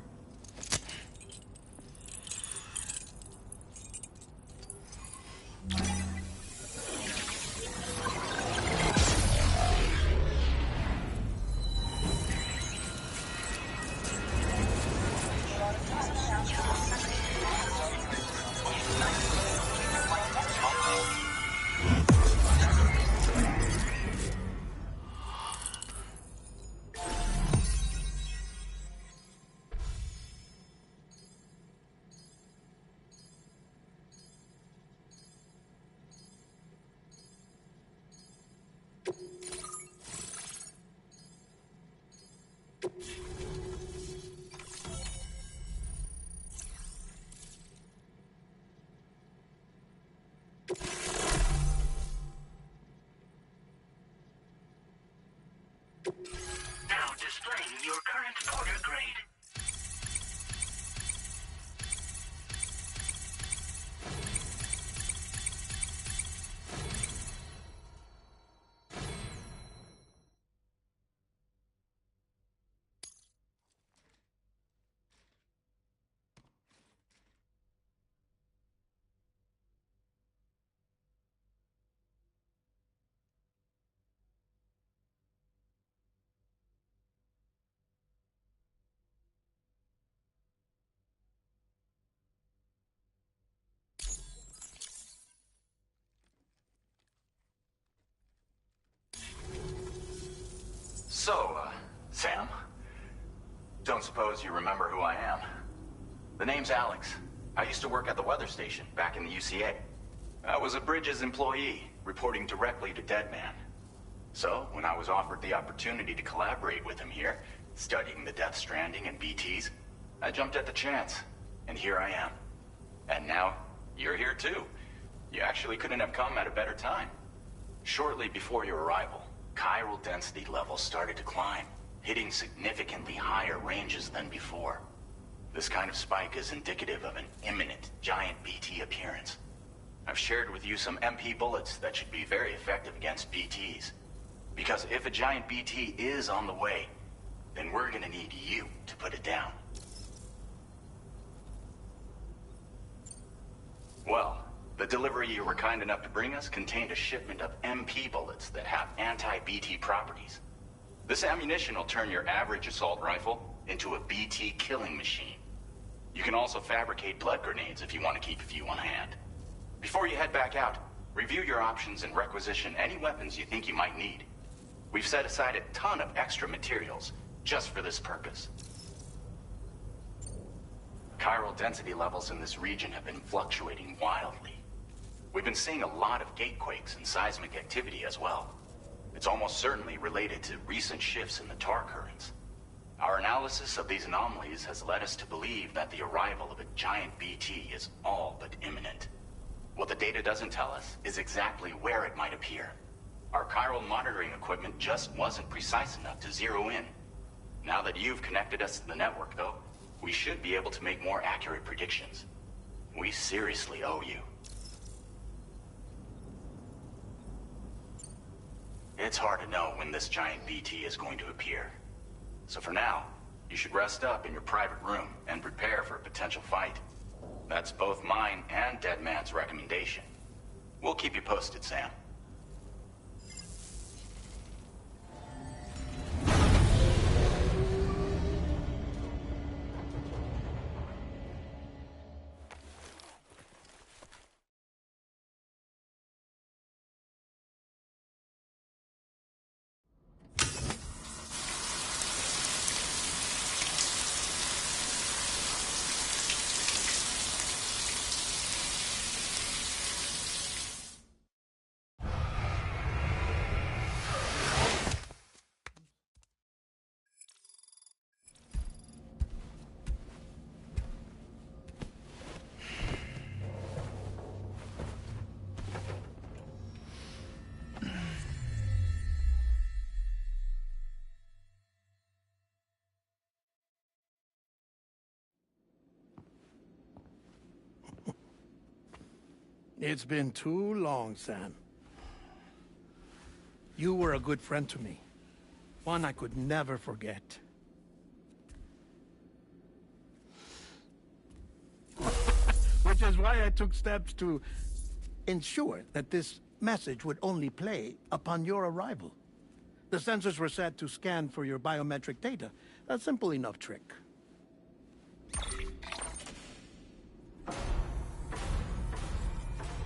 Now displaying your current order grade. So, Sam, don't suppose you remember who I am? The name's Alex. I used to work at the weather station back in the UCA. I was a Bridges employee, reporting directly to Deadman. So, when I was offered the opportunity to collaborate with him here, studying the Death Stranding and BTs, I jumped at the chance, and here I am. And now, you're here too. You actually couldn't have come at a better time. Shortly before your arrival, chiral density levels started to climb, hitting significantly higher ranges than before. This kind of spike is indicative of an imminent giant BT appearance. I've shared with you some MP bullets that should be very effective against BTs. Because if a giant BT is on the way, then we're gonna need you to put it down. Well, the delivery you were kind enough to bring us contained a shipment of MP bullets that have anti-BT properties. This ammunition will turn your average assault rifle into a BT killing machine. You can also fabricate blood grenades if you want to keep a few on hand. Before you head back out, review your options and requisition any weapons you think you might need. We've set aside a ton of extra materials just for this purpose. Chiral density levels in this region have been fluctuating wildly. We've been seeing a lot of gatequakes and seismic activity as well. It's almost certainly related to recent shifts in the tar currents. Our analysis of these anomalies has led us to believe that the arrival of a giant BT is all but imminent. What the data doesn't tell us is exactly where it might appear. Our chiral monitoring equipment just wasn't precise enough to zero in. Now that you've connected us to the network, though, we should be able to make more accurate predictions. We seriously owe you. It's hard to know when this giant BT is going to appear. So for now, you should rest up in your private room and prepare for a potential fight. That's both mine and Deadman's recommendation. We'll keep you posted, Sam. It's been too long, Sam. You were a good friend to me. One I could never forget. Which is why I took steps to ensure that this message would only play upon your arrival. The sensors were set to scan for your biometric data. A simple enough trick.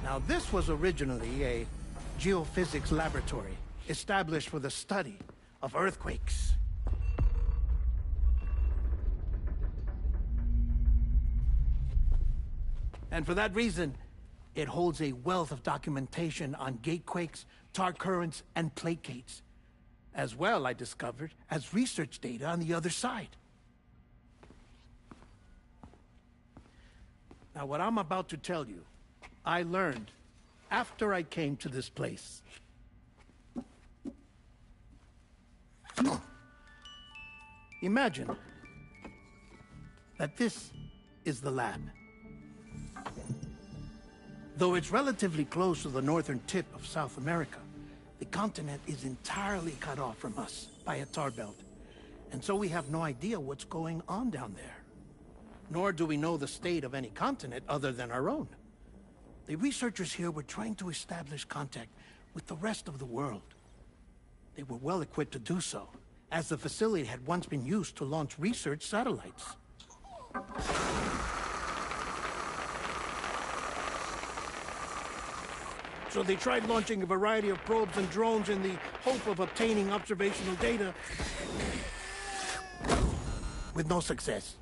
Now, this was originally a geophysics laboratory established for the study of earthquakes. And for that reason, it holds a wealth of documentation on gatequakes, tar currents, and plate gates. As well, I discovered, as research data on the other side. Now, what I'm about to tell you, I learned after I came to this place. Imagine that this is the lab. Though it's relatively close to the northern tip of South America, the continent is entirely cut off from us by a tar belt. And so we have no idea what's going on down there. Nor do we know the state of any continent other than our own. The researchers here were trying to establish contact with the rest of the world. They were well equipped to do so, as the facility had once been used to launch research satellites. So they tried launching a variety of probes and drones in the hope of obtaining observational data, with no success.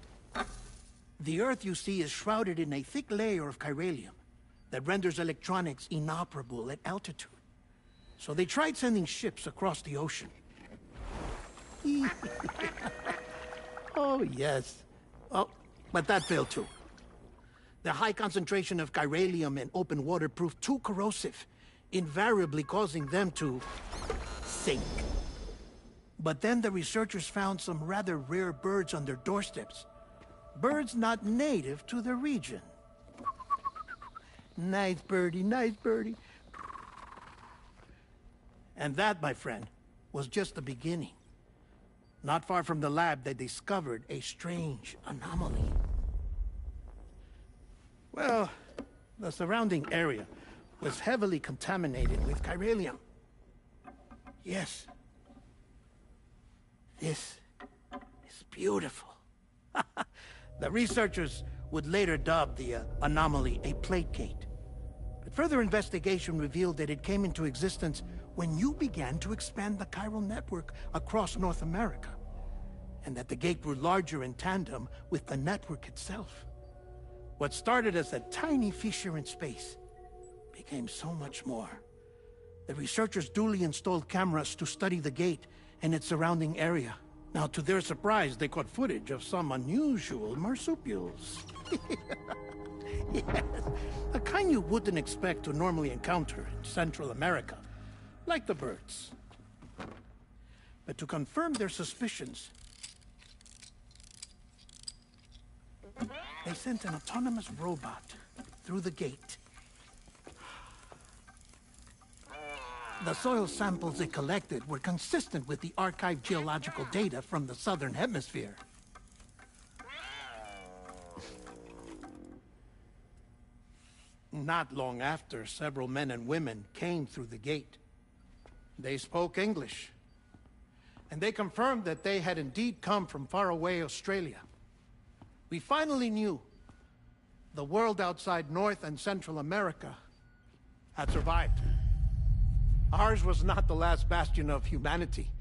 The Earth, you see, is shrouded in a thick layer of chiralium that renders electronics inoperable at altitude. So they tried sending ships across the ocean. Oh, yes. Oh, but that failed too. The high concentration of chiralium in open water proved too corrosive, invariably causing them to sink. But then the researchers found some rather rare birds on their doorsteps. Birds not native to the region. Nice birdie, nice birdie. And that, my friend, was just the beginning. Not far from the lab, they discovered a strange anomaly. Well, the surrounding area was heavily contaminated with chiralium. Yes. This is beautiful. The researchers would later dub the anomaly a plate gate. But further investigation revealed that it came into existence when you began to expand the chiral network across North America, and that the gate grew larger in tandem with the network itself. What started as a tiny fissure in space became so much more. The researchers duly installed cameras to study the gate and its surrounding area. Now, to their surprise, they caught footage of some unusual marsupials. Yes, a kind you wouldn't expect to normally encounter in Central America, like the birds. But to confirm their suspicions, they sent an autonomous robot through the gate. The soil samples they collected were consistent with the archived geological data from the southern hemisphere. Not long after, several men and women came through the gate. They spoke English, and they confirmed that they had indeed come from faraway Australia. We finally knew the world outside North and Central America had survived. Ours was not the last bastion of humanity,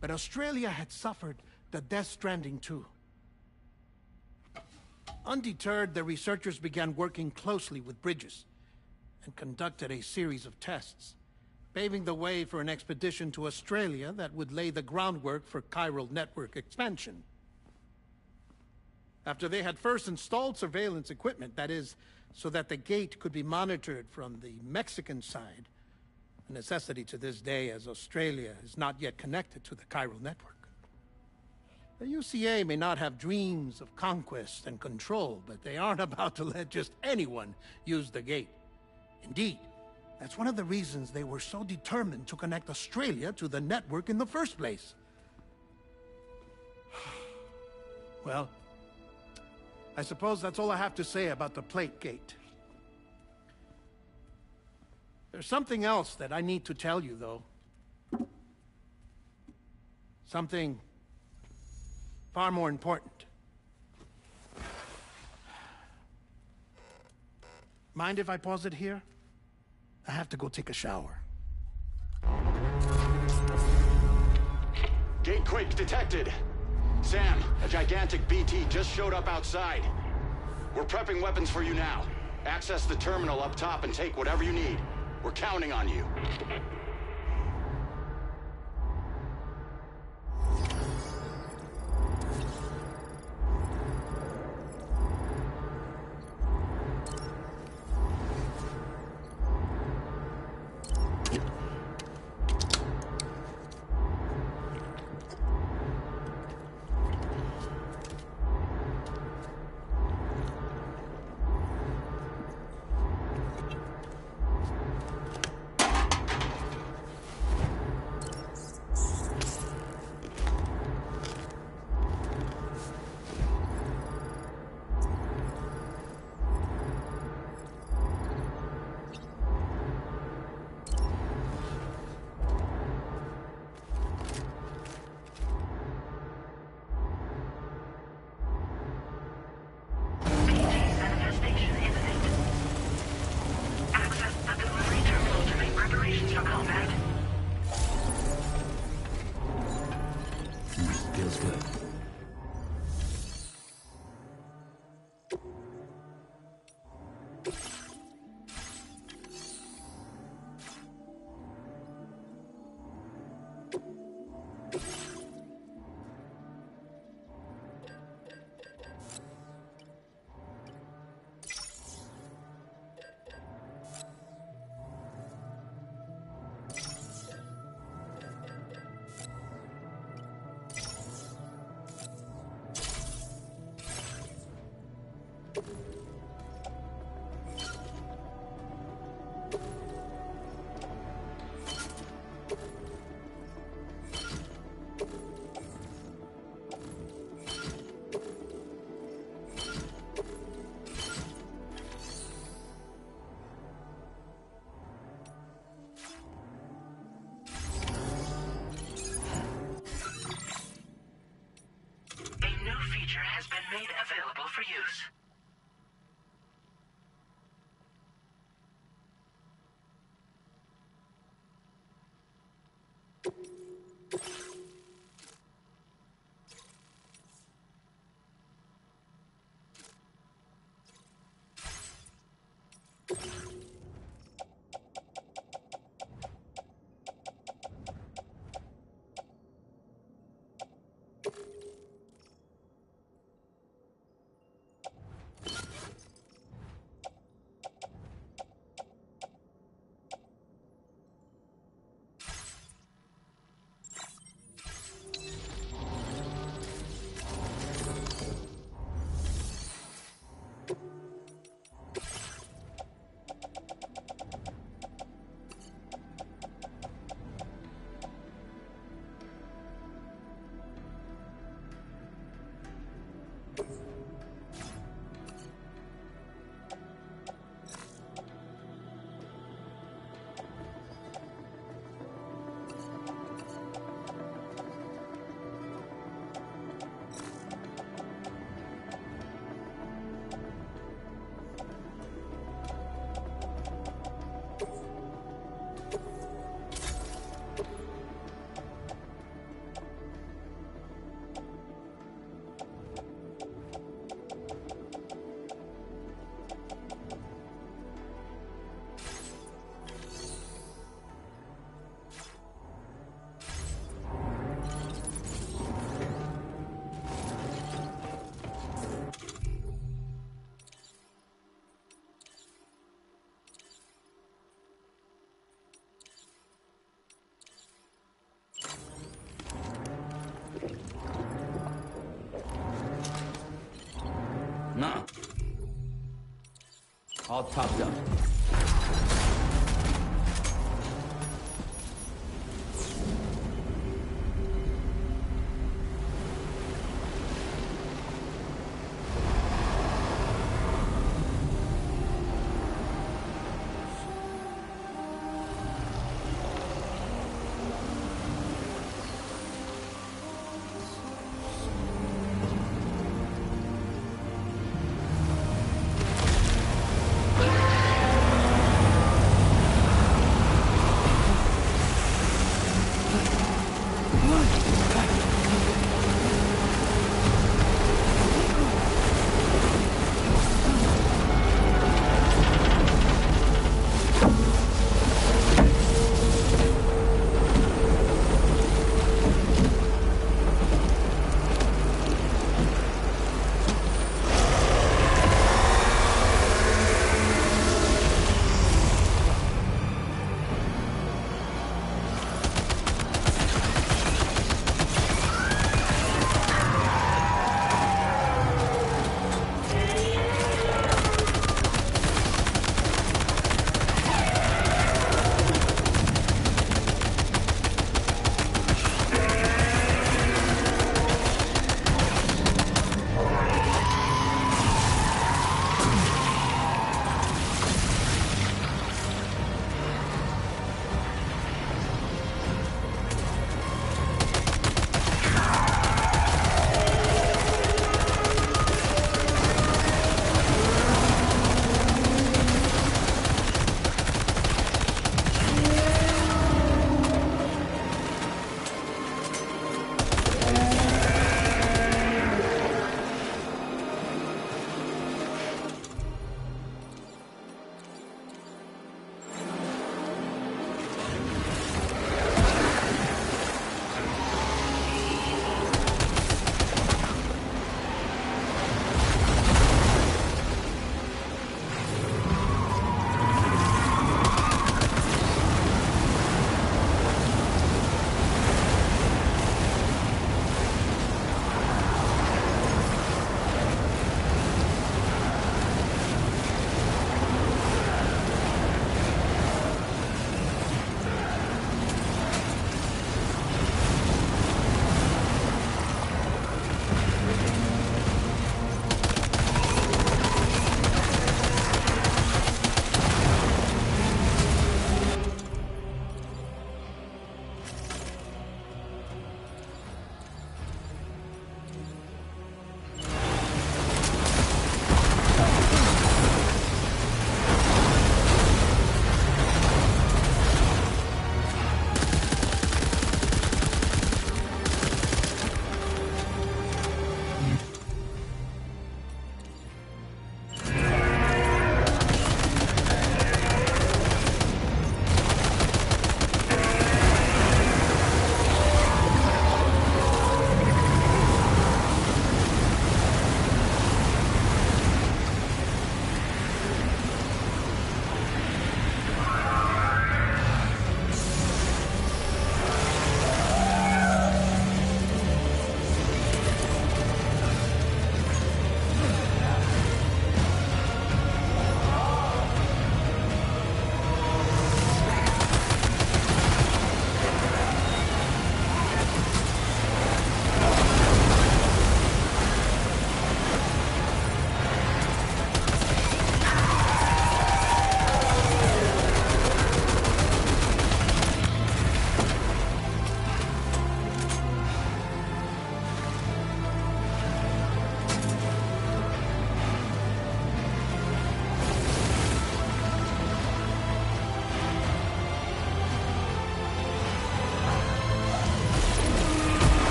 but Australia had suffered the death stranding too. Undeterred, the researchers began working closely with Bridges and conducted a series of tests, paving the way for an expedition to Australia that would lay the groundwork for chiral network expansion. After they had first installed surveillance equipment, that is, so that the gate could be monitored from the Mexican side, a necessity to this day as Australia is not yet connected to the chiral network. The UCA may not have dreams of conquest and control, but they aren't about to let just anyone use the gate. Indeed, that's one of the reasons they were so determined to connect Australia to the network in the first place. Well, I suppose that's all I have to say about the plate gate. There's something else that I need to tell you, though. Something far more important. Mind if I pause it here? I have to go take a shower. Gate quake detected. Sam, a gigantic BT just showed up outside. We're prepping weapons for you now. Access the terminal up top and take whatever you need. We're counting on you. Feels good. Available for use. No. All topped up.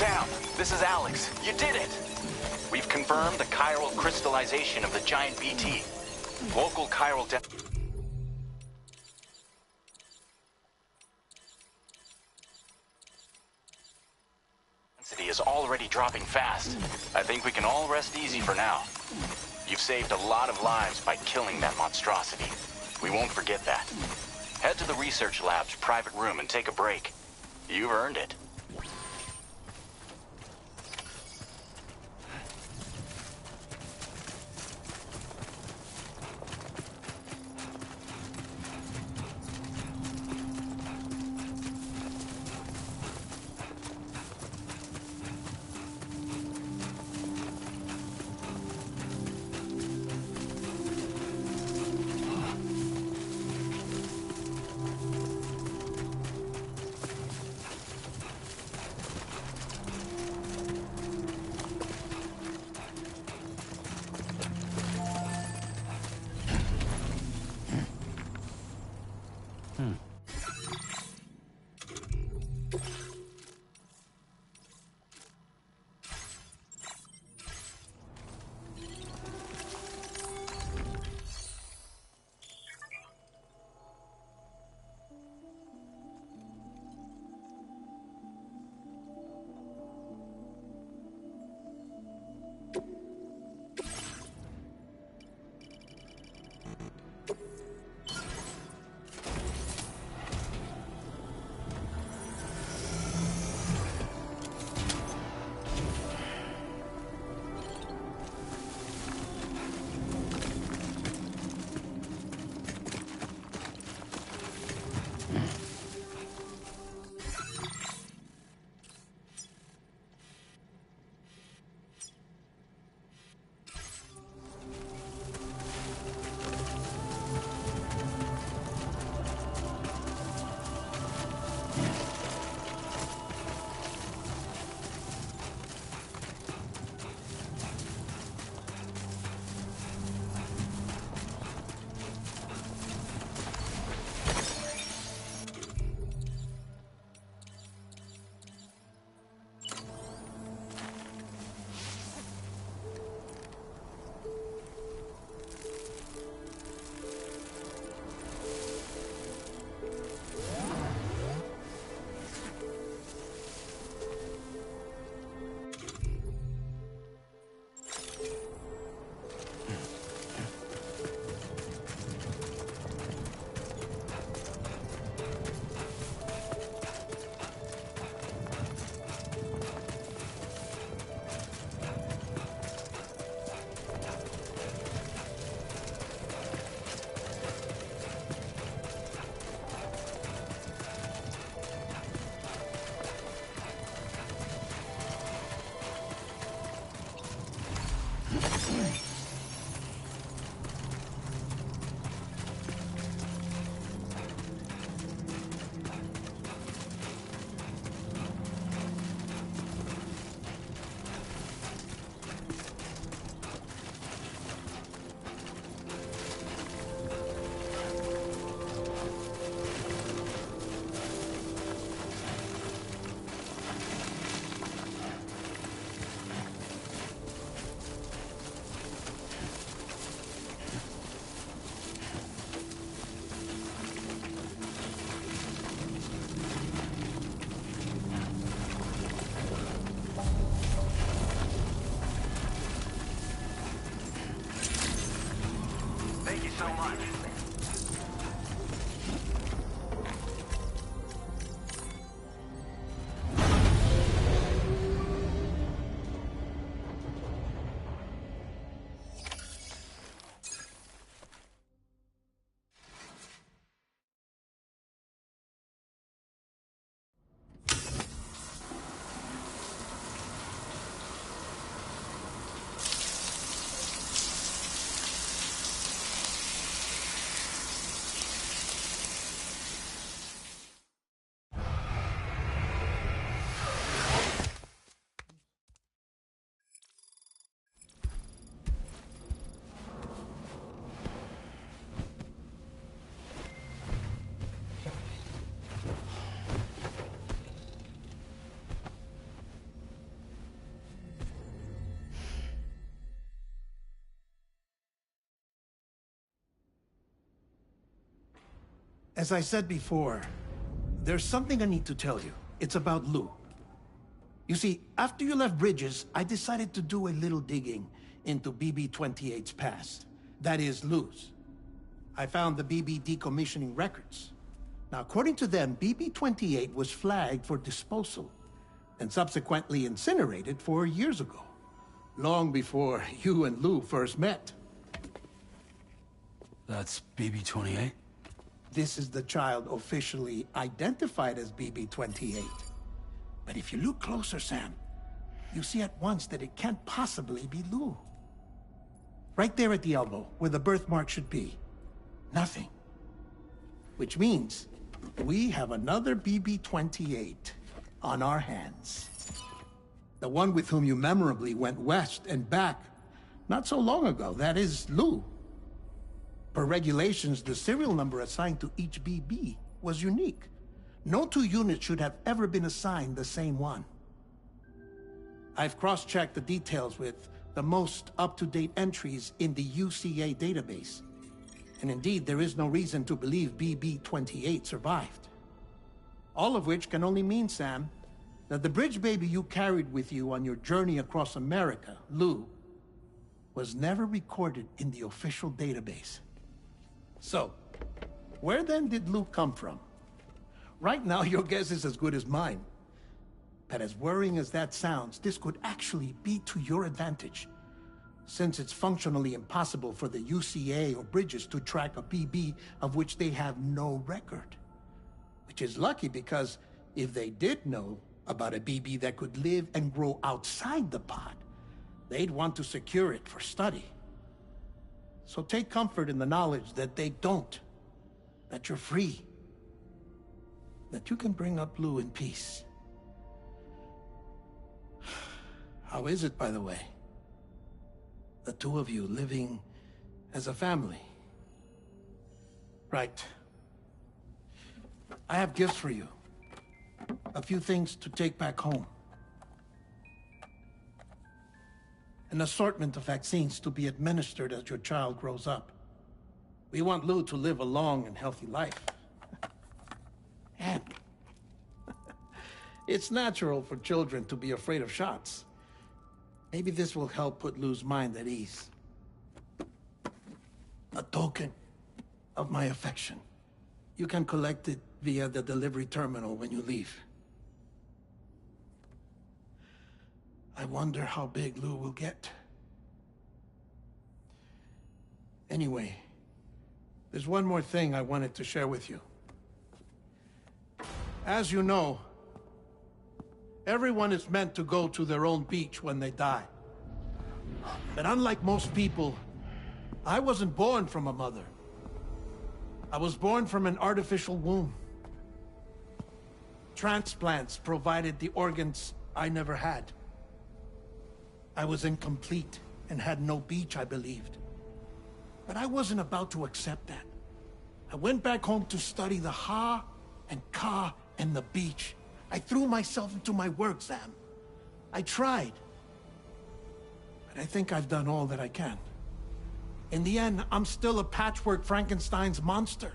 Sam, this is Alex. You did it! We've confirmed the chiral crystallization of the giant BT. Local chiral density is already dropping fast. I think we can all rest easy for now. You've saved a lot of lives by killing that monstrosity. We won't forget that. Head to the research lab's private room and take a break. You've earned it. As I said before, there's something I need to tell you. It's about Lou. You see, after you left Bridges, I decided to do a little digging into BB-28's past. That is, Lou's. I found the BB decommissioning records. Now, according to them, BB-28 was flagged for disposal and subsequently incinerated 4 years ago, long before you and Lou first met. That's BB-28? This is the child officially identified as BB-28. But if you look closer, Sam, you see at once that it can't possibly be Lou. Right there at the elbow, where the birthmark should be. Nothing. Which means we have another BB-28 on our hands. The one with whom you memorably went west and back not so long ago. That is Lou. Per regulations, the serial number assigned to each BB was unique. No two units should have ever been assigned the same one. I've cross-checked the details with the most up-to-date entries in the UCA database. And indeed, there is no reason to believe BB-28 survived. All of which can only mean, Sam, that the bridge baby you carried with you on your journey across America, Lou, was never recorded in the official database. So, where then did Lou come from? Right now, your guess is as good as mine. But as worrying as that sounds, this could actually be to your advantage, since it's functionally impossible for the UCA or Bridges to track a BB of which they have no record. Which is lucky, because if they did know about a BB that could live and grow outside the pod, they'd want to secure it for study. So take comfort in the knowledge that they don't, that you're free, that you can bring up Lou in peace. How is it, by the way? The two of you living as a family. Right. I have gifts for you. A few things to take back home. An assortment of vaccines to be administered as your child grows up. We want Lou to live a long and healthy life. And it's natural for children to be afraid of shots. Maybe this will help put Lou's mind at ease. A token of my affection. You can collect it via the delivery terminal when you leave. I wonder how big Lou will get. Anyway, there's one more thing I wanted to share with you. As you know, everyone is meant to go to their own beach when they die. But unlike most people, I wasn't born from a mother. I was born from an artificial womb. Transplants provided the organs I never had. I was incomplete and had no beach, I believed. But I wasn't about to accept that. I went back home to study the Ha and Ka and the beach. I threw myself into my work, Sam. I tried. But I think I've done all that I can. In the end, I'm still a patchwork Frankenstein's monster.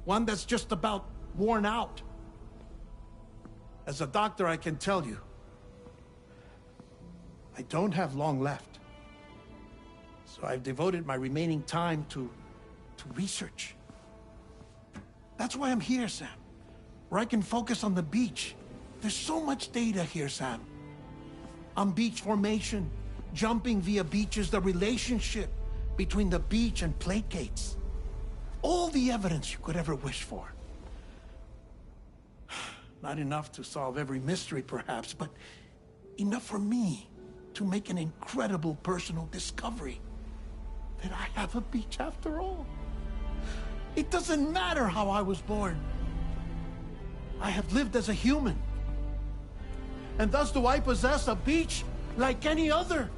One that's just about worn out. As a doctor, I can tell you, I don't have long left. So I've devoted my remaining time to research. That's why I'm here, Sam. Where I can focus on the beach. There's so much data here, Sam. On beach formation, jumping via beaches, the relationship between the beach and plate gates. All the evidence you could ever wish for. Not enough to solve every mystery, perhaps, but enough for me to make an incredible personal discovery. That I have a beach after all. It doesn't matter how I was born. I have lived as a human. And thus do I possess a beach like any other.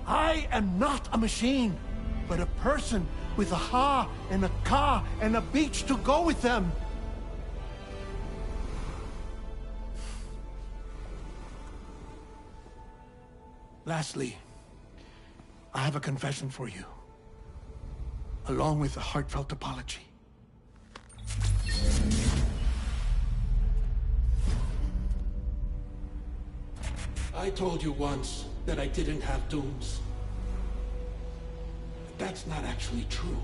I am not a machine, but a person with a Ha and a Ka and a beach to go with them. Lastly, I have a confession for you, along with a heartfelt apology. I told you once that I didn't have dooms. But that's not actually true.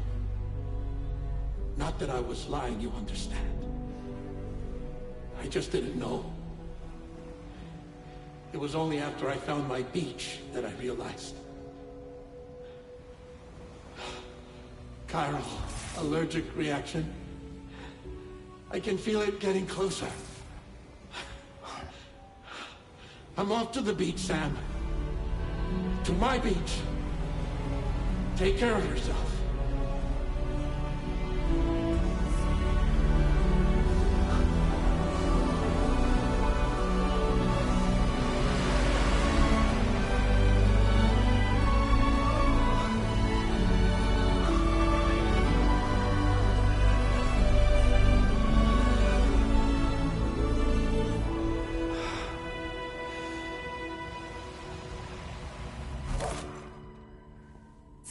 Not that I was lying, you understand. I just didn't know. It was only after I found my beach that I realized. Chiral allergic reaction. I can feel it getting closer. I'm off to the beach, Sam. To my beach. Take care of yourself.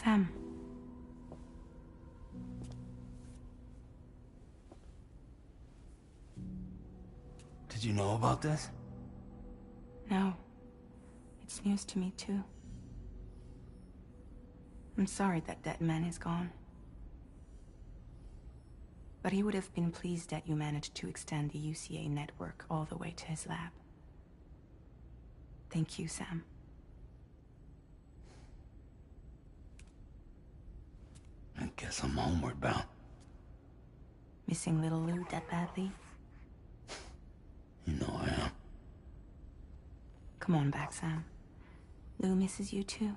Sam. Did you know about this? No. It's news to me, too. I'm sorry that that man is gone. But he would have been pleased that you managed to extend the UCA network all the way to his lab. Thank you, Sam. I guess I'm homeward bound. Missing little Lou that badly? You know I am. Come on back, Sam. Lou misses you too.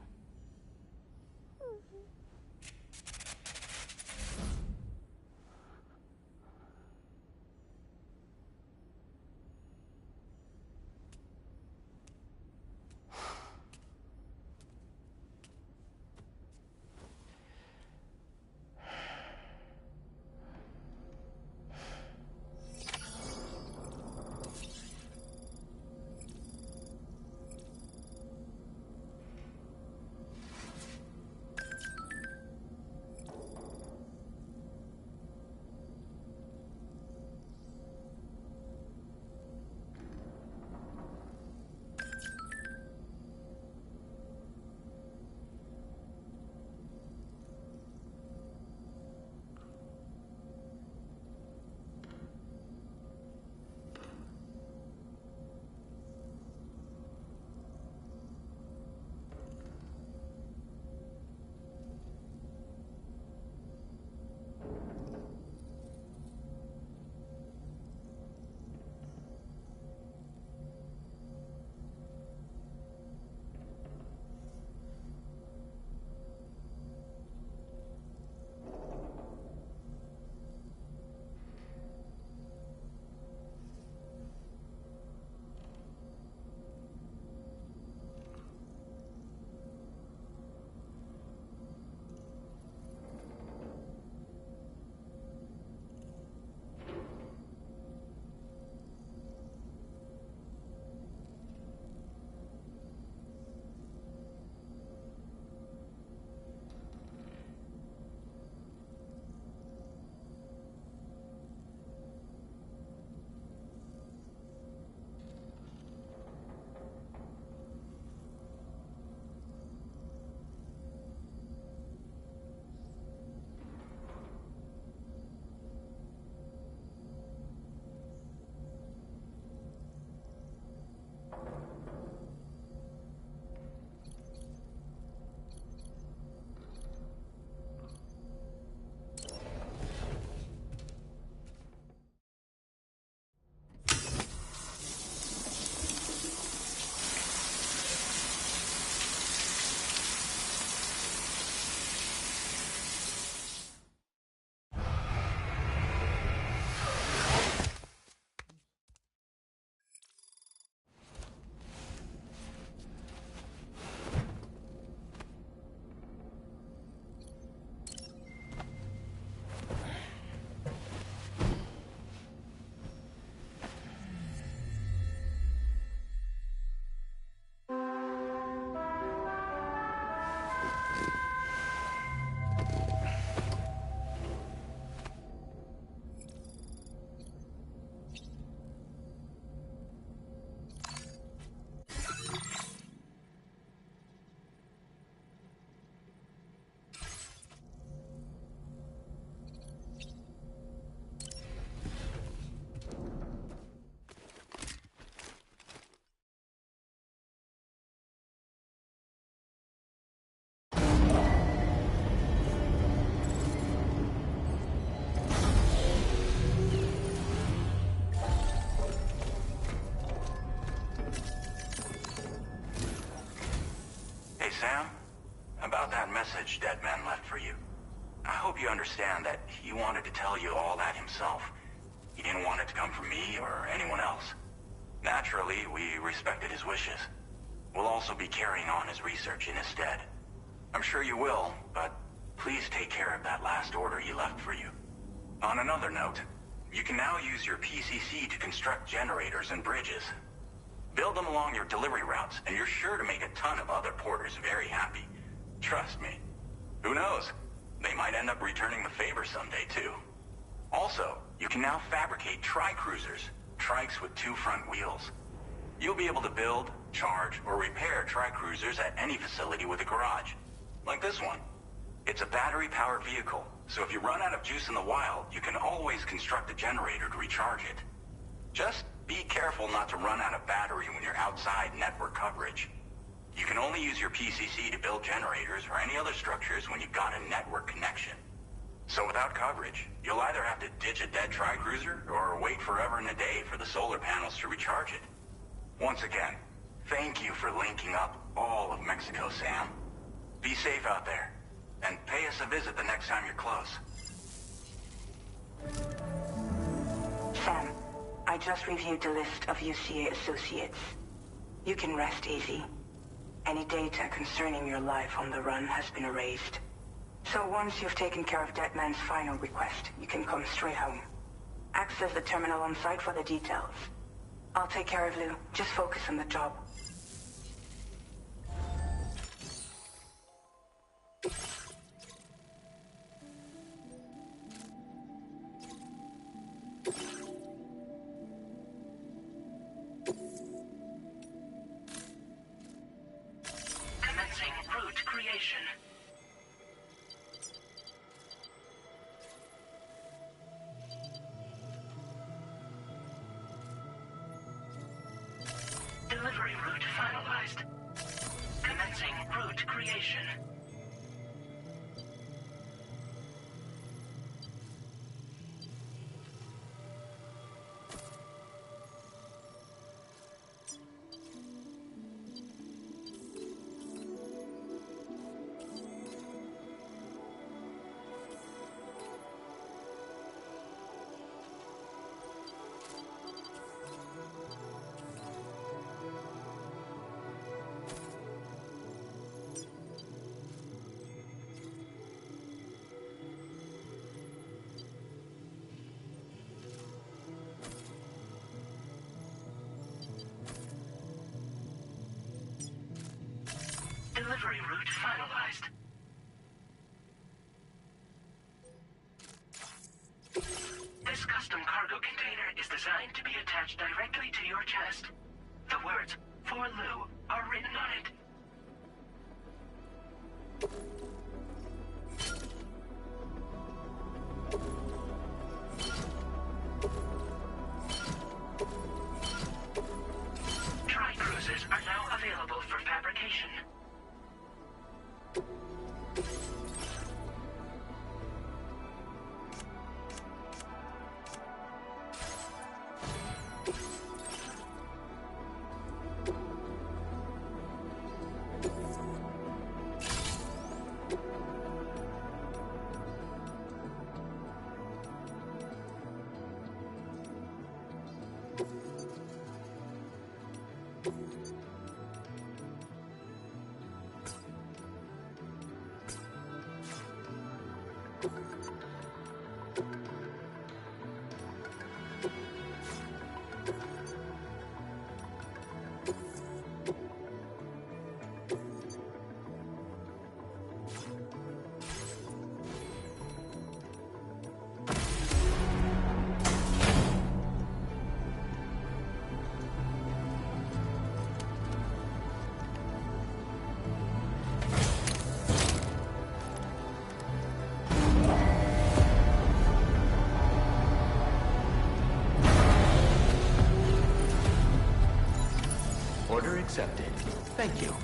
Sam, about that message Deadman left for you. I hope you understand that he wanted to tell you all that himself. He didn't want it to come from me or anyone else. Naturally, we respected his wishes. We'll also be carrying on his research in his stead. I'm sure you will, but please take care of that last order he left for you. On another note, you can now use your PCC to construct generators and bridges. Build them along your delivery routes, and you're sure to make a ton of other porters very happy. Trust me. Who knows? They might end up returning the favor someday, too. Also, you can now fabricate tri-cruisers, trikes with 2 front wheels. You'll be able to build, charge, or repair tri-cruisers at any facility with a garage. Like this one. It's a battery-powered vehicle, so if you run out of juice in the wild, you can always construct a generator to recharge it. Just be careful not to run out of battery when you're outside network coverage. You can only use your PCC to build generators or any other structures when you've got a network connection. So without coverage, you'll either have to ditch a dead tri-cruiser or wait forever and a day for the solar panels to recharge it. Once again, thank you for linking up all of Mexico, Sam. Be safe out there, and pay us a visit the next time you're close. Sam, I just reviewed the list of UCA associates. You can rest easy. Any data concerning your life on the run has been erased. So once you've taken care of Deadman's final request, you can come straight home. Access the terminal on site for the details. I'll take care of Lou. Just focus on the job. Commencing route creation. Delivery route finalized. Commencing route creation. Delivery route finalized. This custom cargo container is designed to be attached directly to your chest. The words, "For Lou," are written on it. Tri-cruisers are now available for fabrication. Order accepted. Thank you.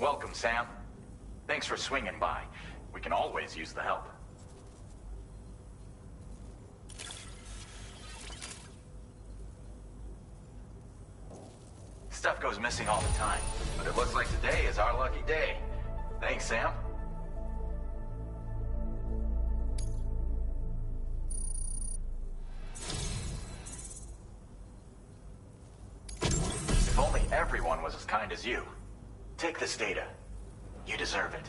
Welcome, Sam. Thanks for swinging by. We can always use the help. Stuff goes missing all the time, but it looks like today is our lucky day. Thanks, Sam. If only everyone was as kind as you. Take this data. You deserve it.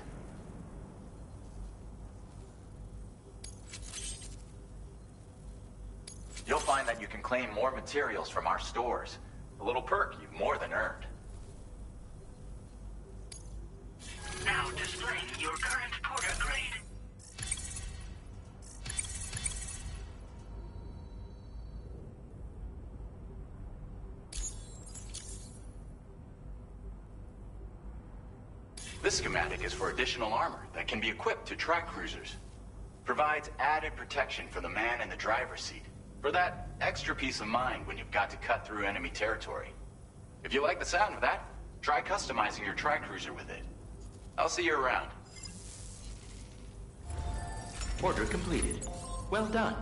You'll find that you can claim more materials from our stores. A little perk you've more than earned. Now displaying your current porter grade. This schematic is for additional armor that can be equipped to track cruisers. Provides added protection for the man in the driver's seat. For that extra peace of mind when you've got to cut through enemy territory. If you like the sound of that, try customizing your tri-cruiser with it. I'll see you around. Order completed. Well done.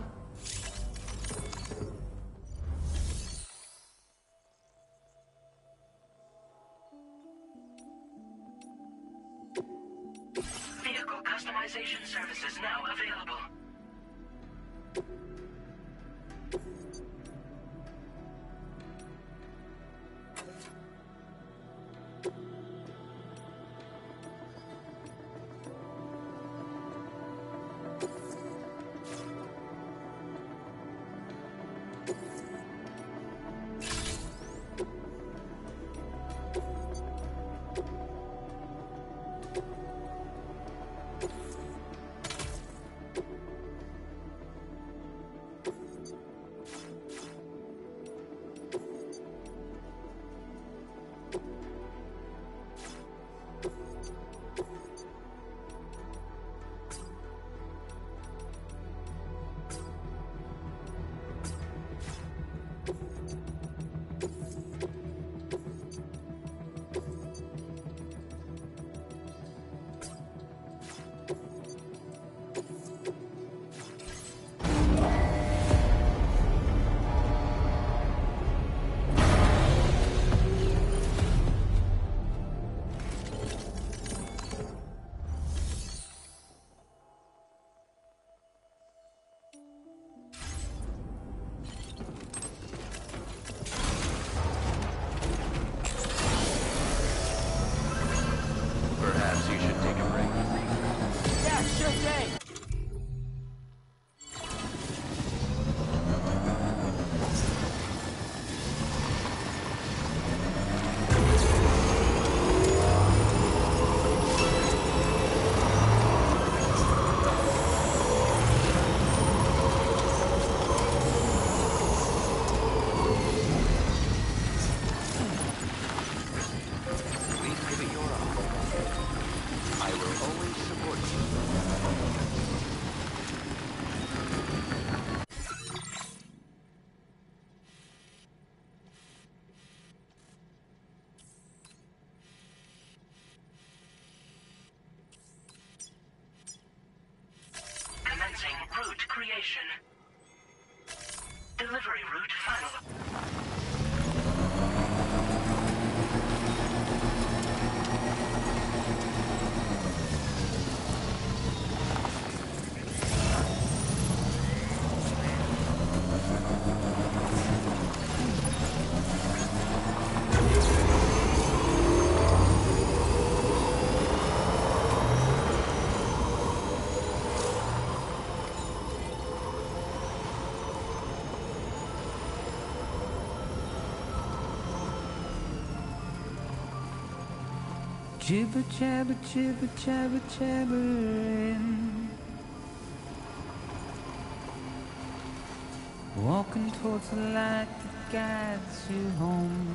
Vehicle customization services now available. Perhaps you should take a break. Yeah, sure thing. Please give it your all. I will always support you. Commencing route creation. Delivery route final. Jibber jabber jibber jabber jabbering, walking towards the light that guides you home.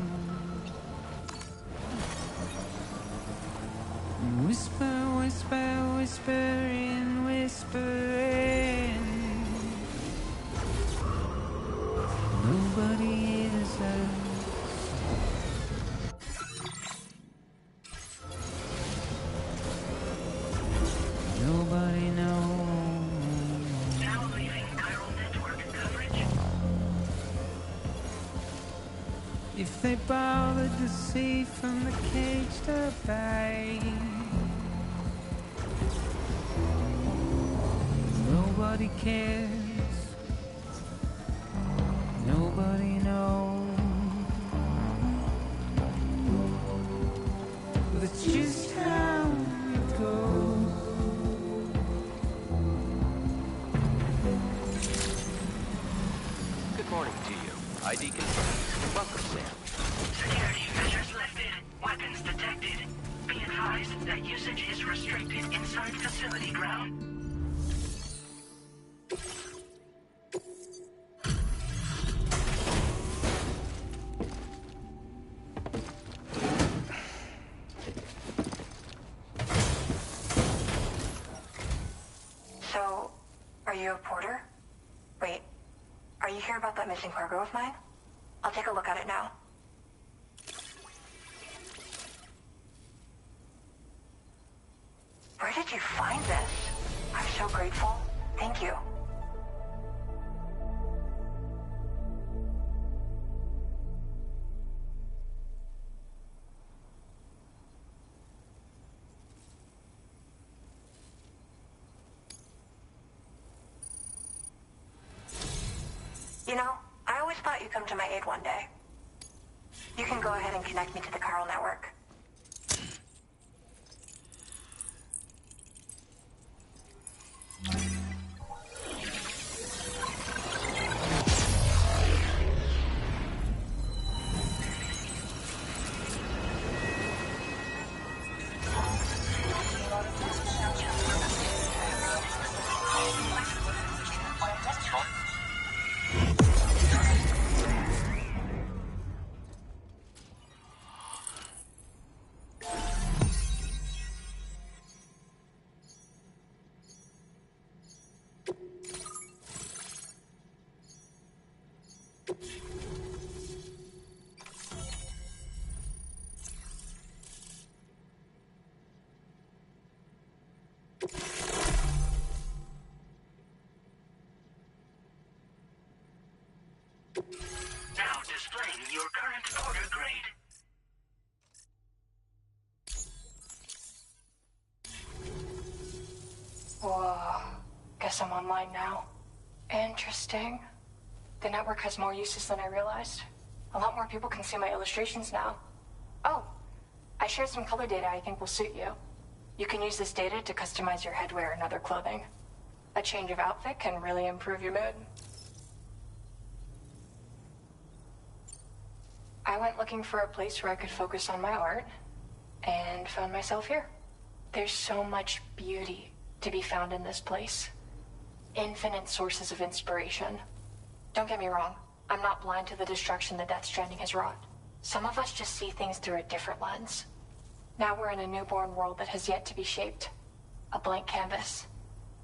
Whisper, whisper, whispering, whispering. Nobody hears us. nobody knows. Now leaving chiral network coverage. If they bothered to see from the caged up eye, nobody cares. Nobody knows. That's just how it goes. Good morning to you. ID confirmed. Welcome, Sam. Security measures lifted. Weapons detected. Be advised that usage is restricted inside facility ground. So, are you a porter? Wait, are you here about that missing cargo of mine? I'll take a look at it now. Where did you find this? I'm so grateful. Thank you. You know, I always thought you'd come to my aid one day. You can go ahead and connect me to the chiral network. Now displaying your current order grade. Whoa. Guess I'm online now. Interesting. The network has more uses than I realized. A lot more people can see my illustrations now. Oh, I shared some color data I think will suit you. You can use this data to customize your headwear and other clothing. A change of outfit can really improve your mood. I went looking for a place where I could focus on my art, and found myself here. There's so much beauty to be found in this place. Infinite sources of inspiration. Don't get me wrong, I'm not blind to the destruction that Death Stranding has wrought. Some of us just see things through a different lens. Now we're in a newborn world that has yet to be shaped. A blank canvas.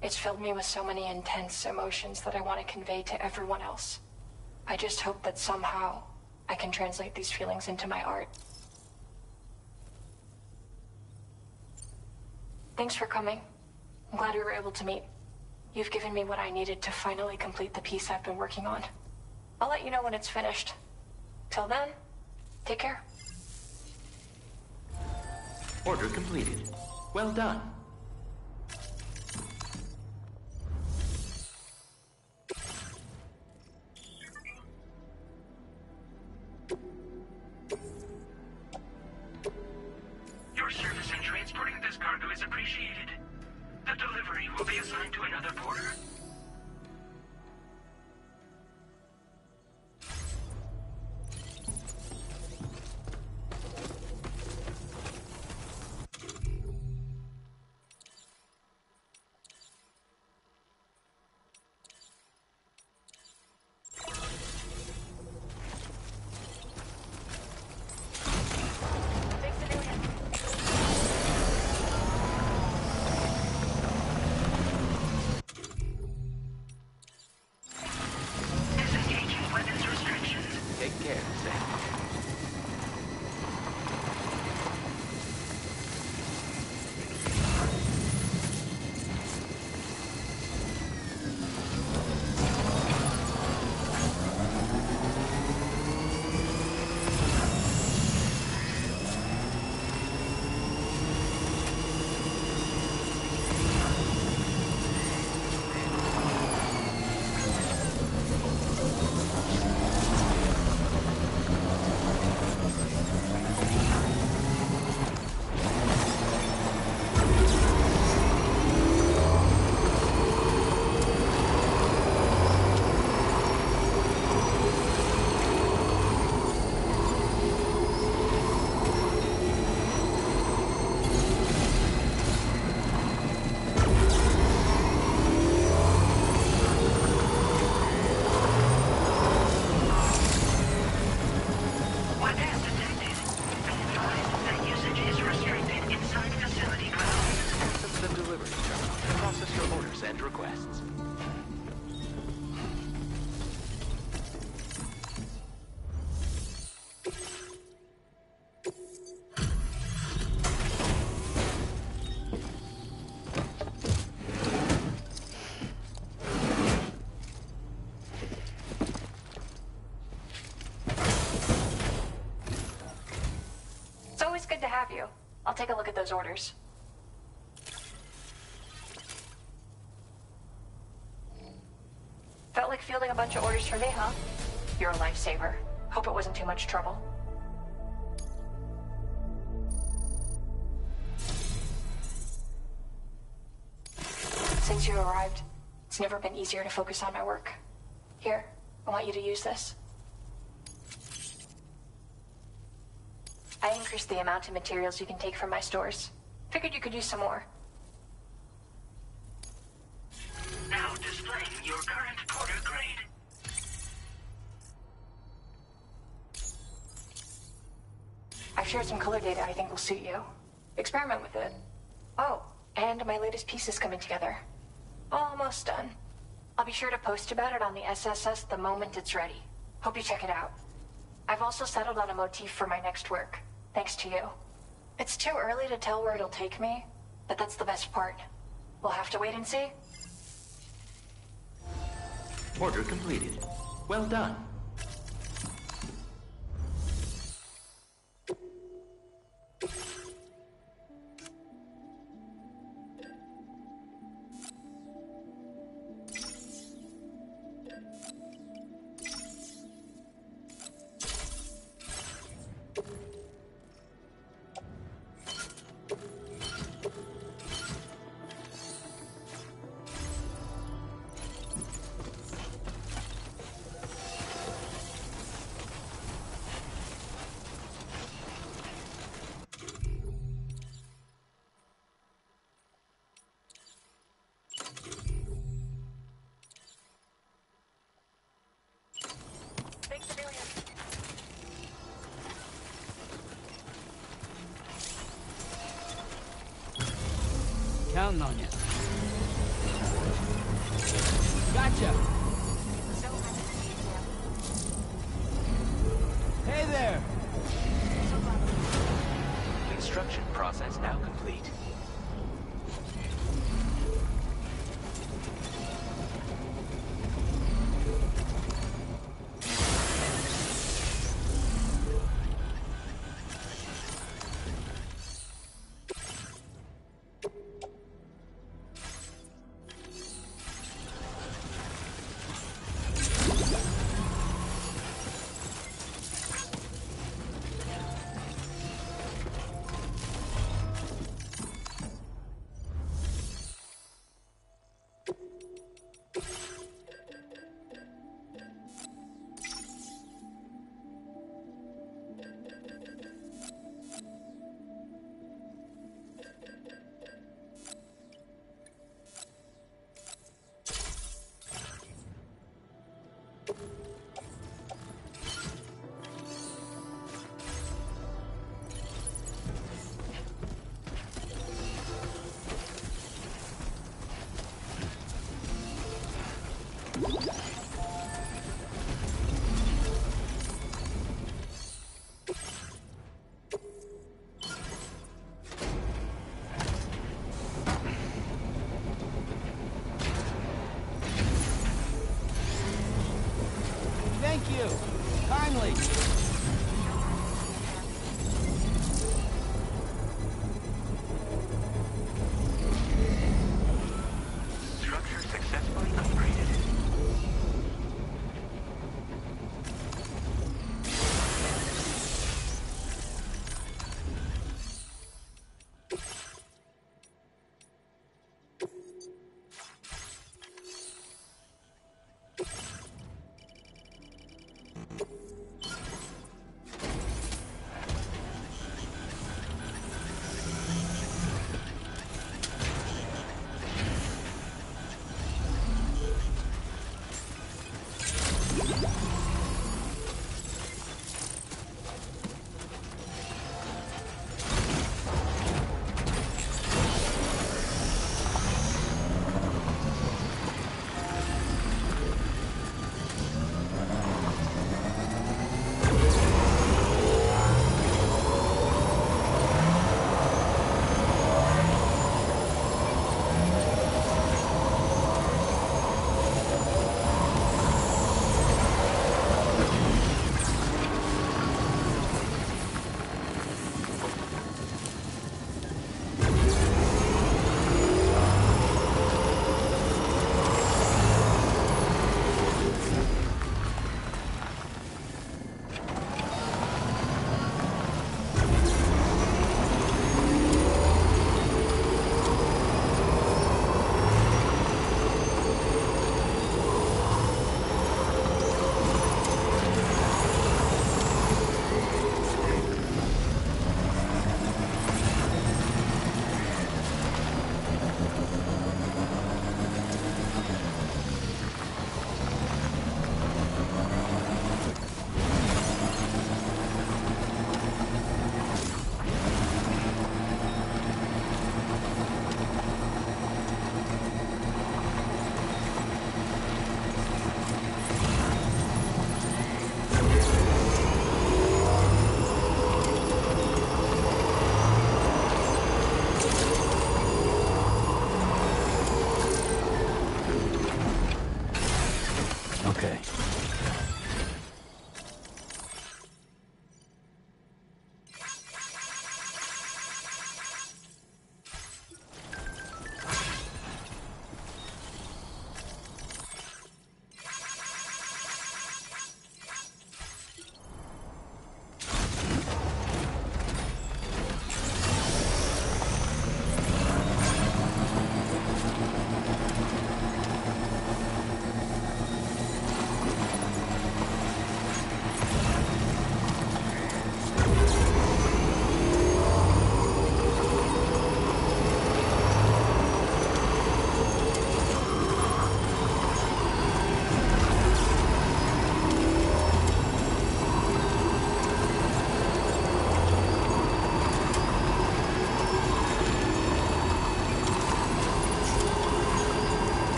It's filled me with so many intense emotions that I want to convey to everyone else. I just hope that somehow I can translate these feelings into my art. Thanks for coming. I'm glad we were able to meet. You've given me what I needed to finally complete the piece I've been working on. I'll let you know when it's finished. Till then, take care. Order completed. Well done. Your service in transporting this cargo is appreciated. The delivery will be assigned to another porter. always good to have you. I'll take a look at those orders. Felt like fielding a bunch of orders for me, huh? You're a lifesaver. Hope it wasn't too much trouble. Since you arrived, it's never been easier to focus on my work. Here, I want you to use this. I increased the amount of materials you can take from my stores. Figured you could use some more. Now displaying your current order grade. I've shared some color data I think will suit you. Experiment with it. Oh, and my latest piece is coming together. Almost done. I'll be sure to post about it on the SSS the moment it's ready. Hope you check it out. I've also settled on a motif for my next work, thanks to you. It's too early to tell where it'll take me, but that's the best part. We'll have to wait and see. Order completed. Well done. Counting on you. Gotcha! Hey there! Construction process now complete.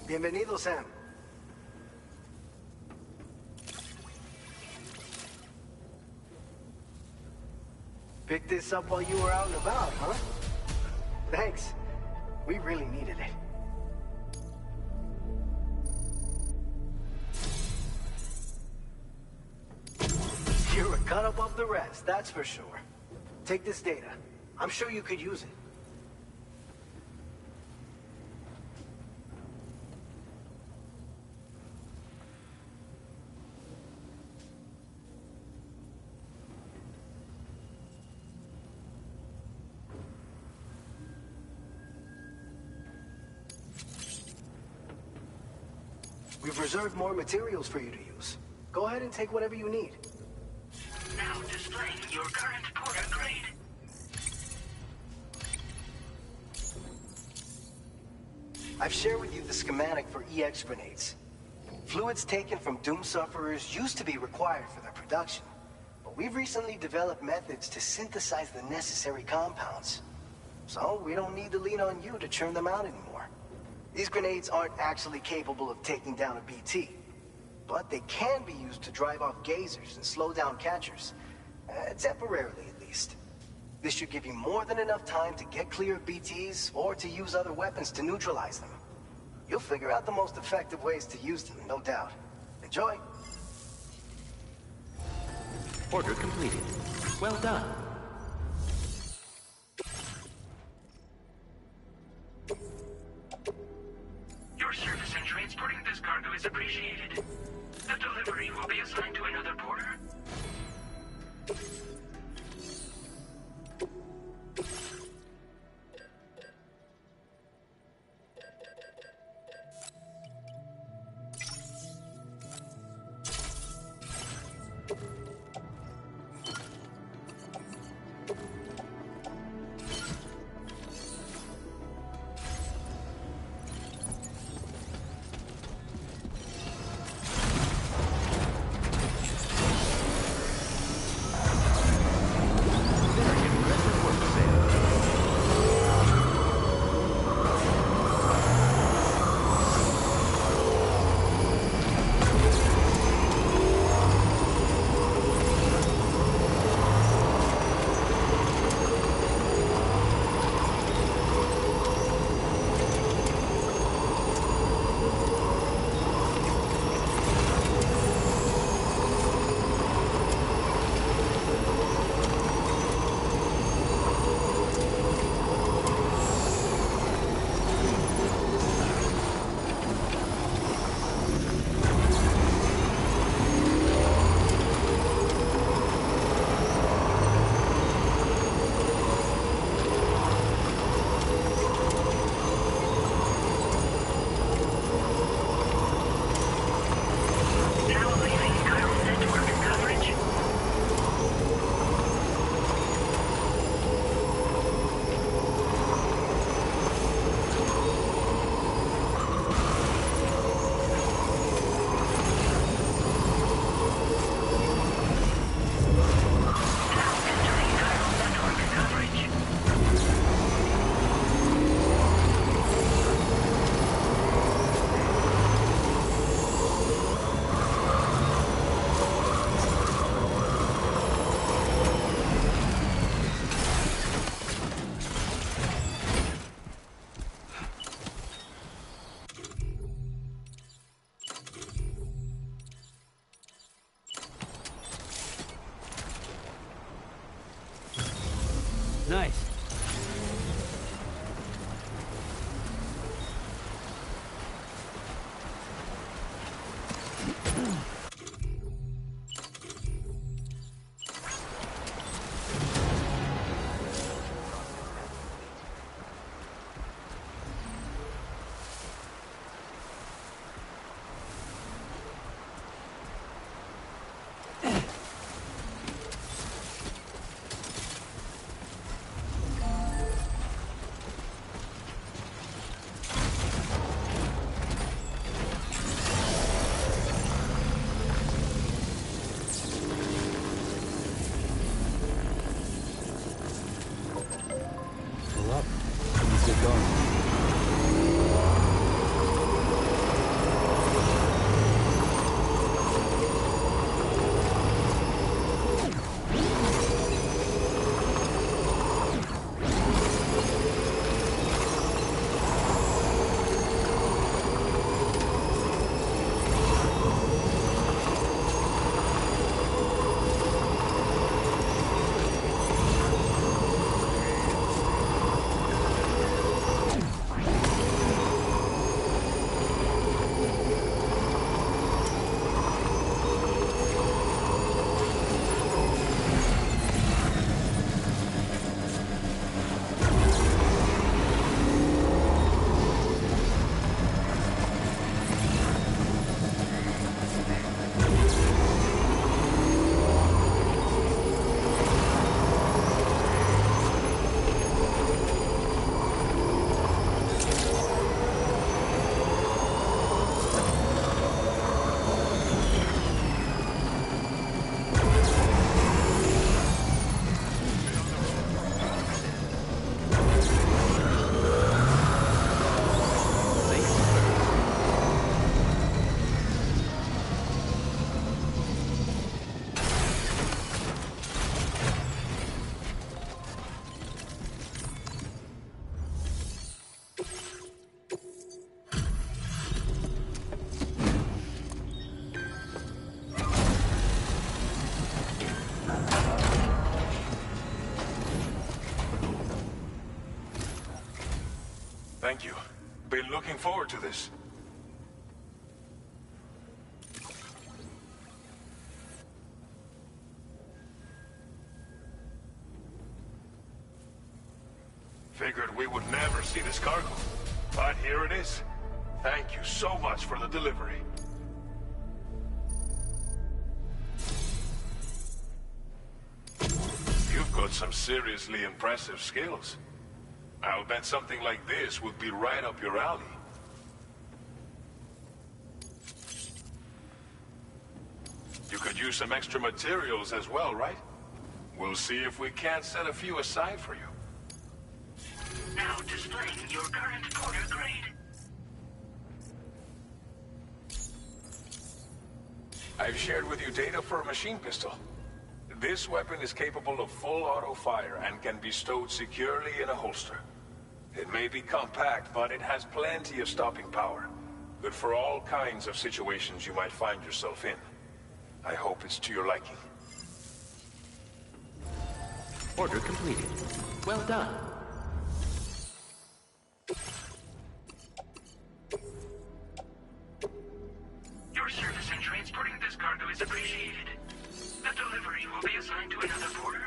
Bienvenido, Sam. Picked this up while you were out and about, huh? Thanks. We really needed it. You're a cut above the rest, that's for sure. Take this data. I'm sure you could use it. We've reserved more materials for you to use. Go ahead and take whatever you need. Now displaying your current porter grade. I've shared with you the schematic for EX grenades. Fluids taken from Doom sufferers used to be required for their production, but we've recently developed methods to synthesize the necessary compounds. So we don't need to lean on you to churn them out anymore. These grenades aren't actually capable of taking down a BT, but they can be used to drive off gazers and slow down catchers. Temporarily, at least. This should give you more than enough time to get clear of BTs or to use other weapons to neutralize them. You'll figure out the most effective ways to use them, no doubt. Enjoy! Order completed. Well done. Your service in transporting this cargo is appreciated. The delivery will be assigned to another porter. Thank you. Been looking forward to this. Figured we would never see this cargo. But here it is. Thank you so much for the delivery. You've got some seriously impressive skills. I'll bet something like this would be right up your alley. You could use some extra materials as well, right? We'll see if we can't set a few aside for you. Now displaying your current porter grade. I've shared with you data for a machine pistol. This weapon is capable of full auto fire and can be stowed securely in a holster. It may be compact, but it has plenty of stopping power. Good for all kinds of situations you might find yourself in. I hope it's to your liking. Order completed. Well done. Your service in transporting this cargo is appreciated. The delivery will be assigned to another porter.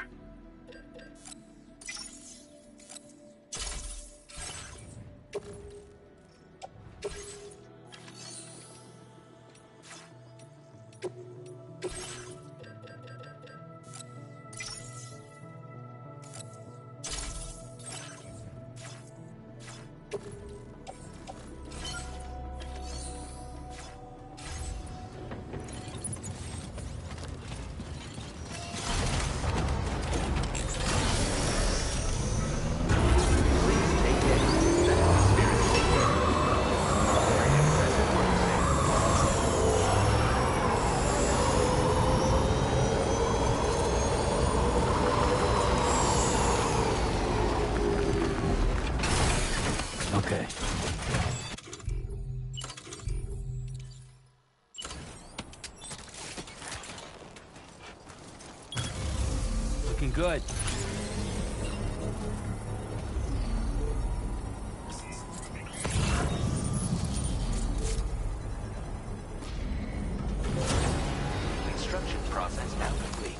Okay. Looking good. Construction process now complete.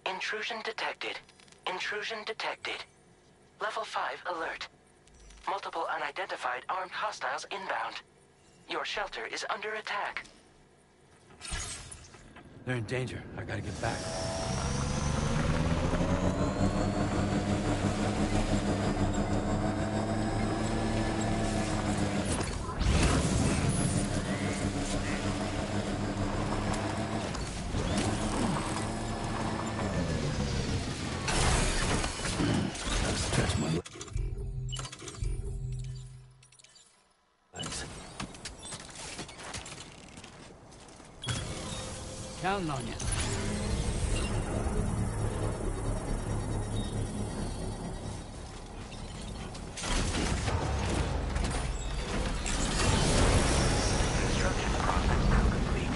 Intrusion detected. Intrusion detected. Level 5 alert. Multiple unidentified armed hostiles inbound. Your shelter is under attack. They're in danger. I gotta get back. Stretch my legs. Counting on you. Construction process now complete.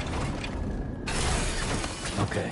Okay.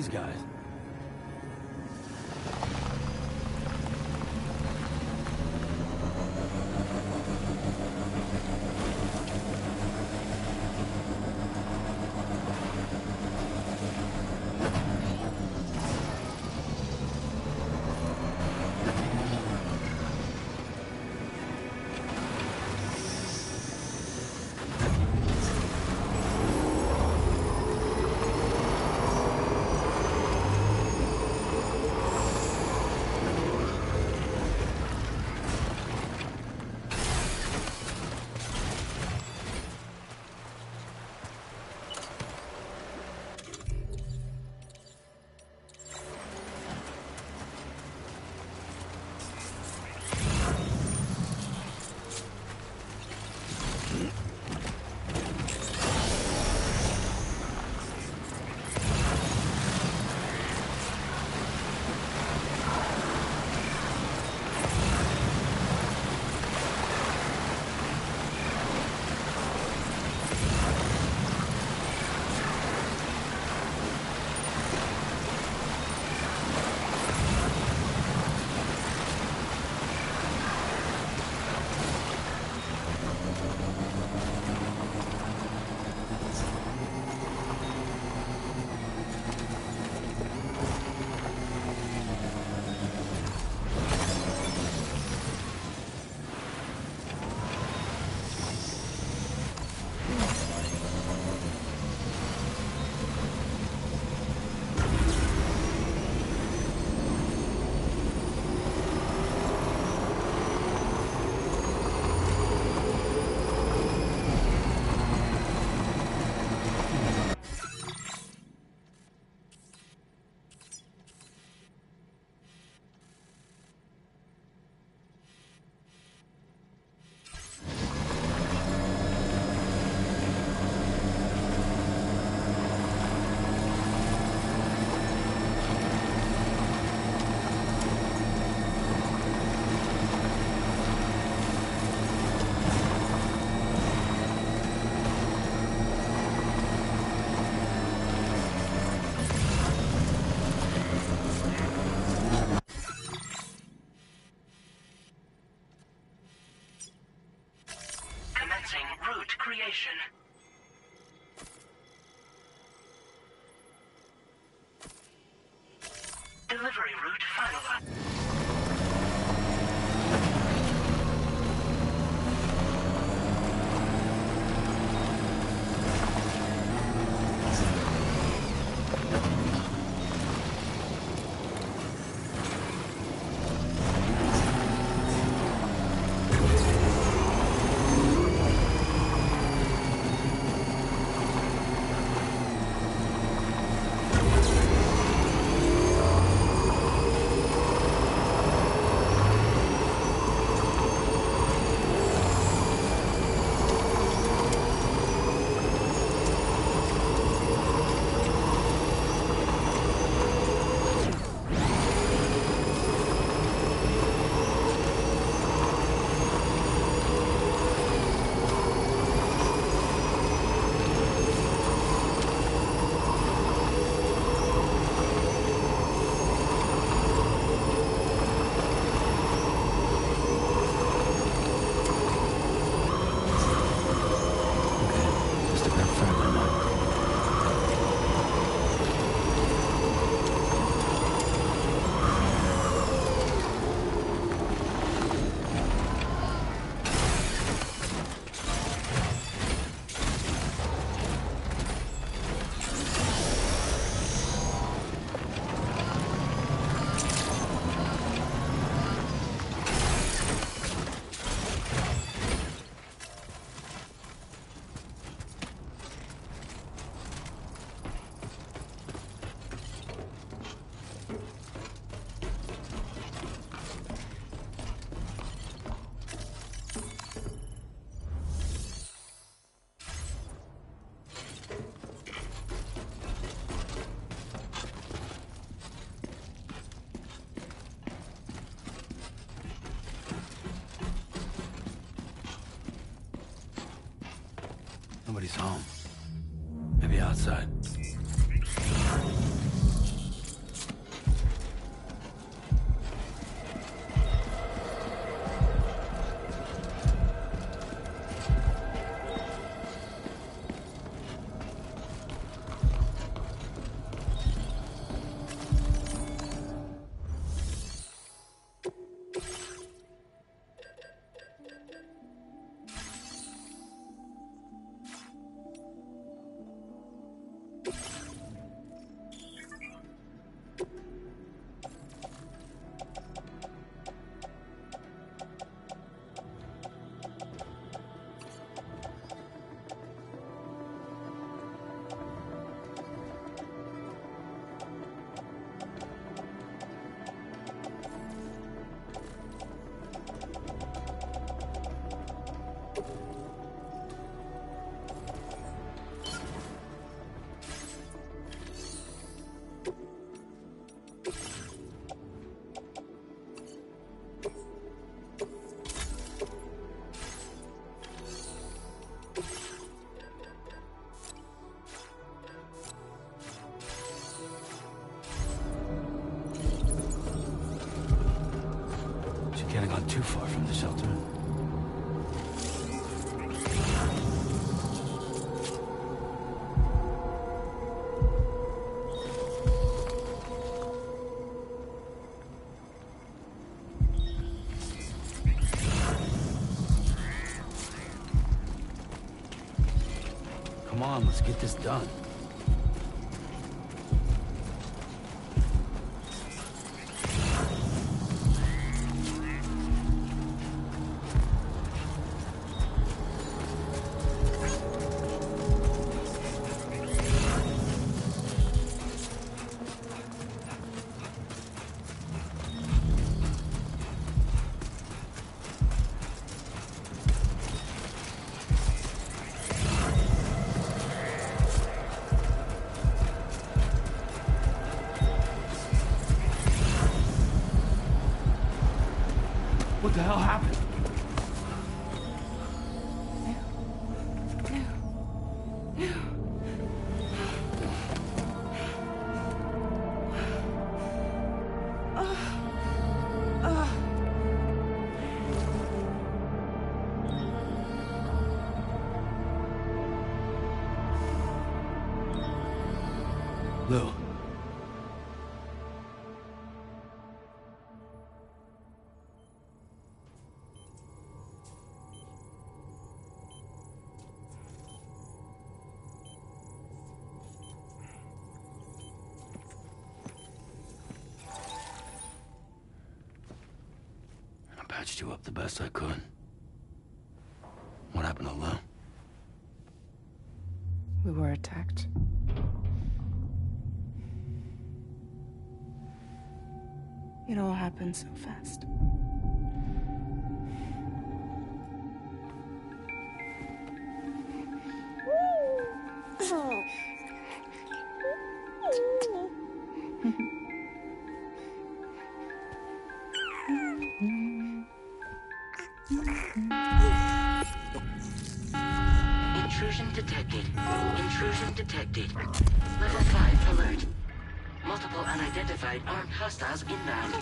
these guys. Route creation. Delivery route finalized. Nobody's home. Maybe outside. not too far from the shelter. Come on, let's get this done. What the hell happened? Lou. I patched you up the best I could. What happened to Lou? We were attacked. It all happened so fast. Intrusion detected. Intrusion detected. Level 5 alert. Multiple unidentified armed hostiles inbound.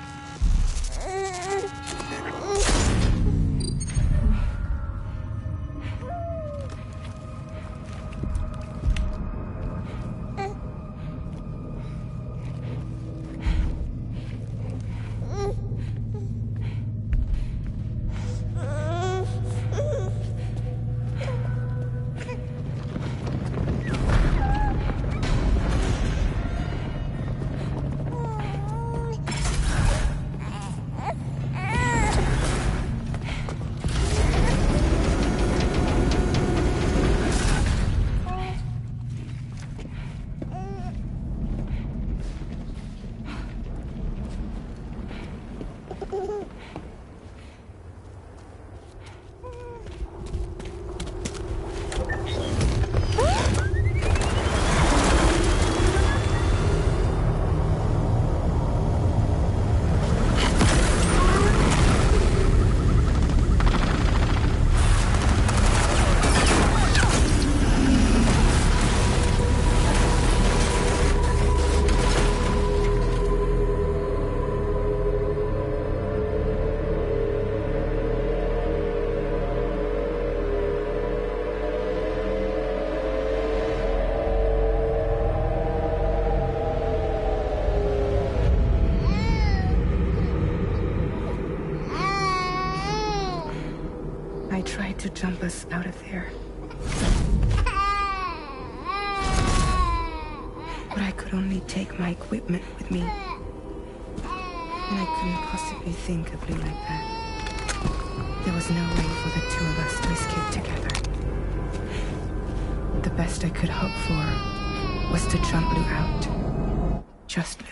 I tried to jump us out of there. But I could only take my equipment with me. And I couldn't possibly think of Lou like that. There was no way for the two of us to escape together. The best I could hope for was to jump Lou out. Just Lou.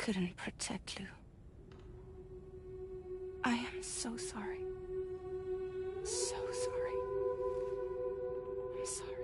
couldn't protect Lou. I am so sorry. So sorry. I'm sorry.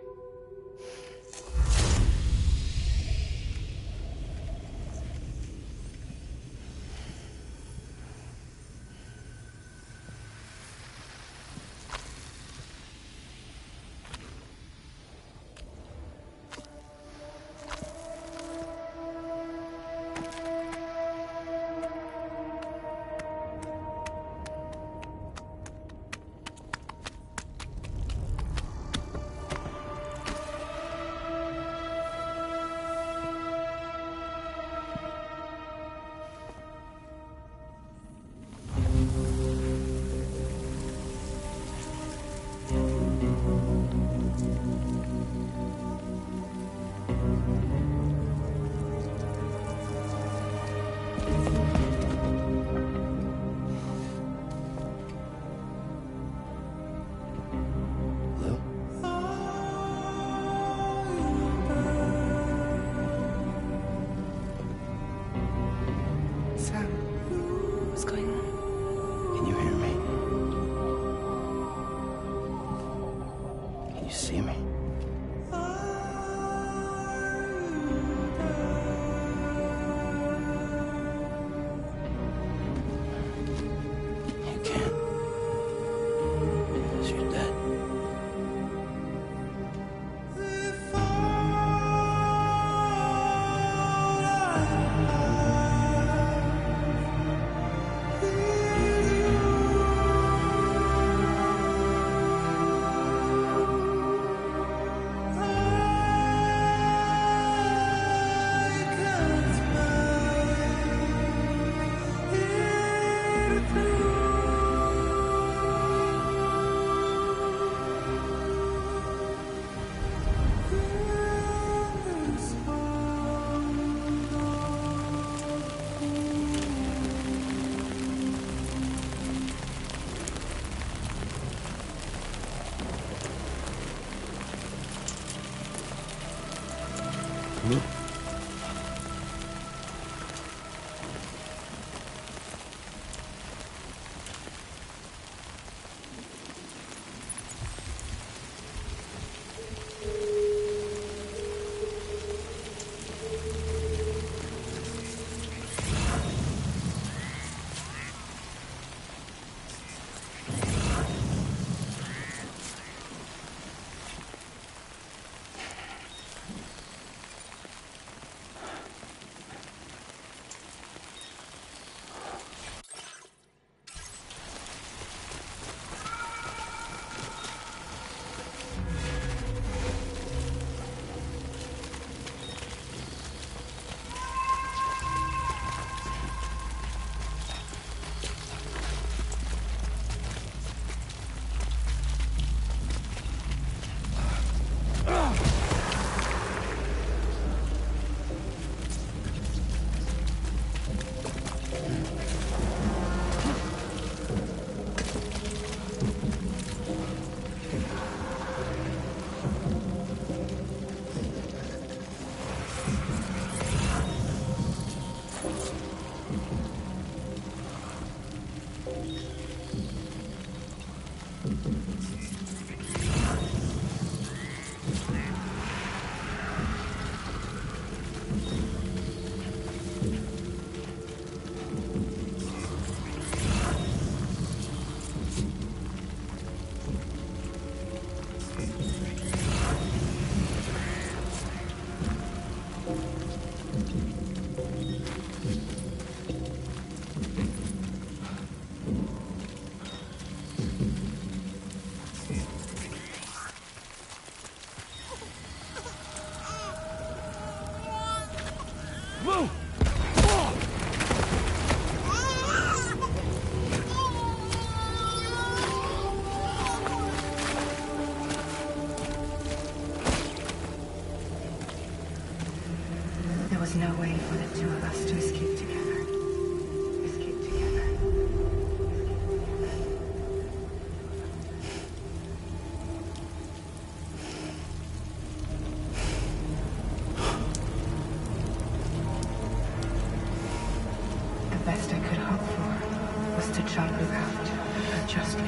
best I could hope for was to chop you out for just you.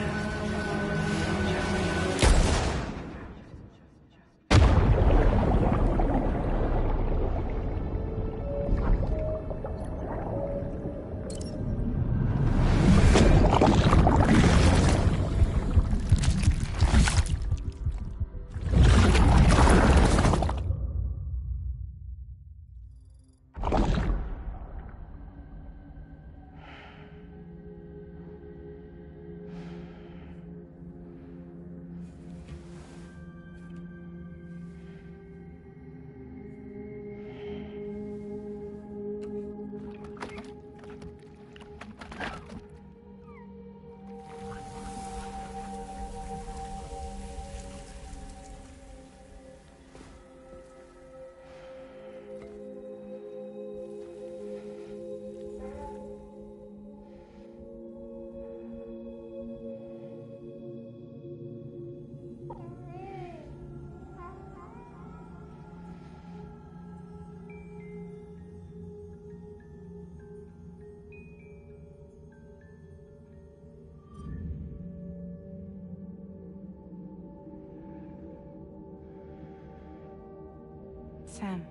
Sam,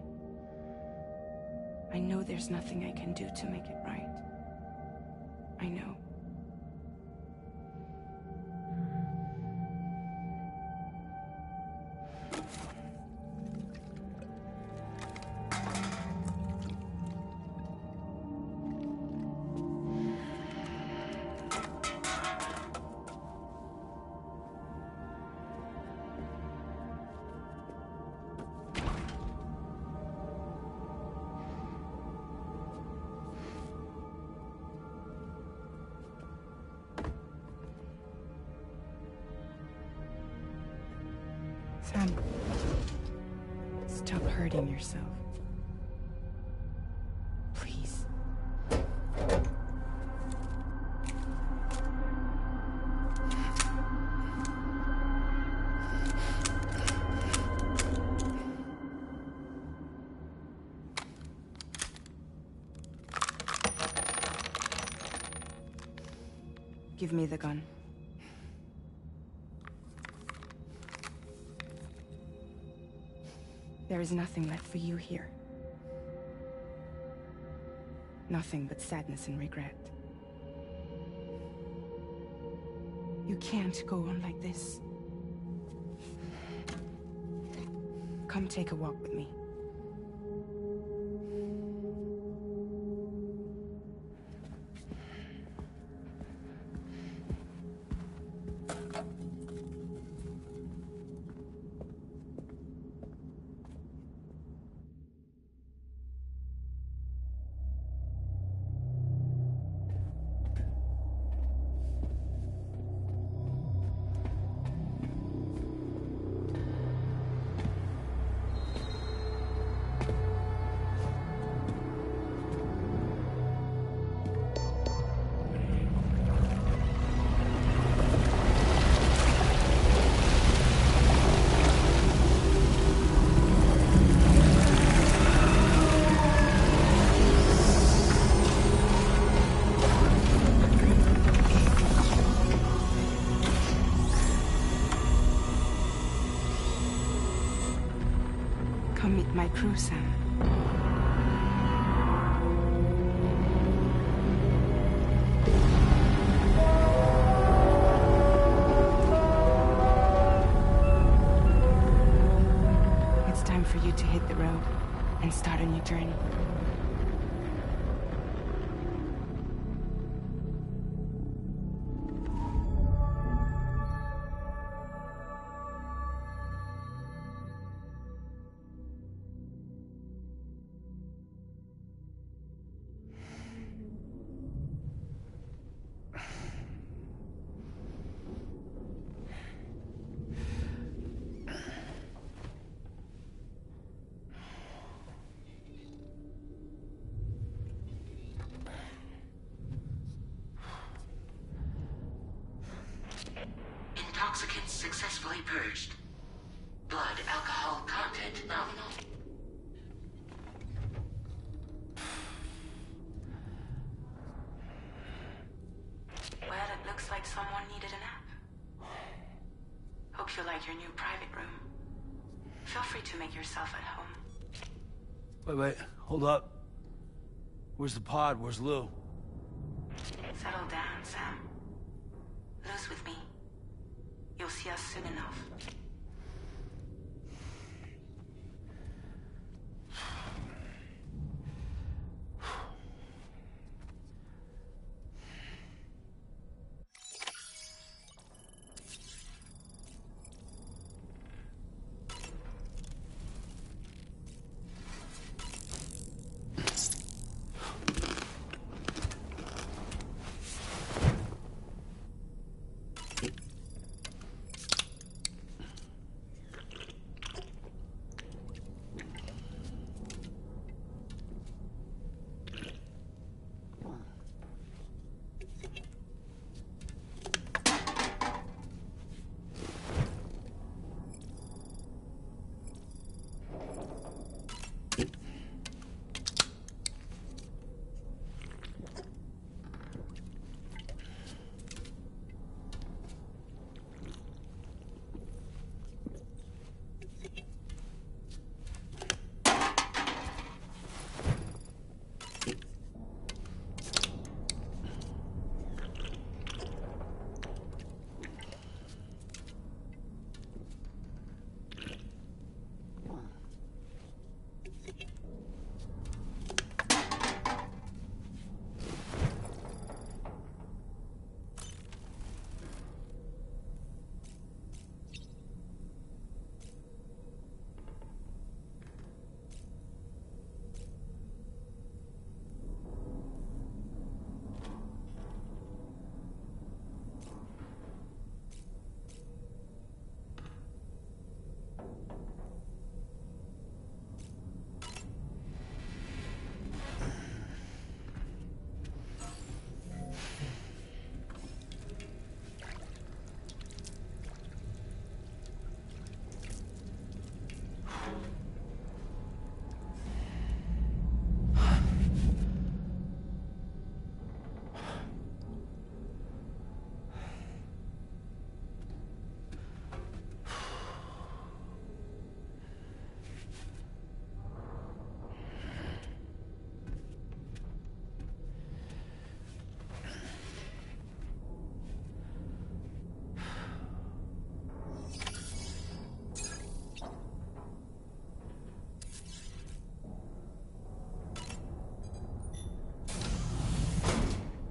I know there's nothing I can do to make it right. I know. Sam, stop hurting yourself. Please. Give me the gun. There is nothing left for you here. Nothing but sadness and regret. You can't go on like this. Come take a walk with me. Come meet my crew, Sam. It's time for you to hit the road and start a new journey. Intoxicants successfully purged. Blood alcohol content nominal. someone needed a nap. Hope you like your new private room. Feel free to make yourself at home. Wait, hold up. Where's the pod? Where's Lou? Settle down, Sam. Lou's with me. You'll see us soon enough.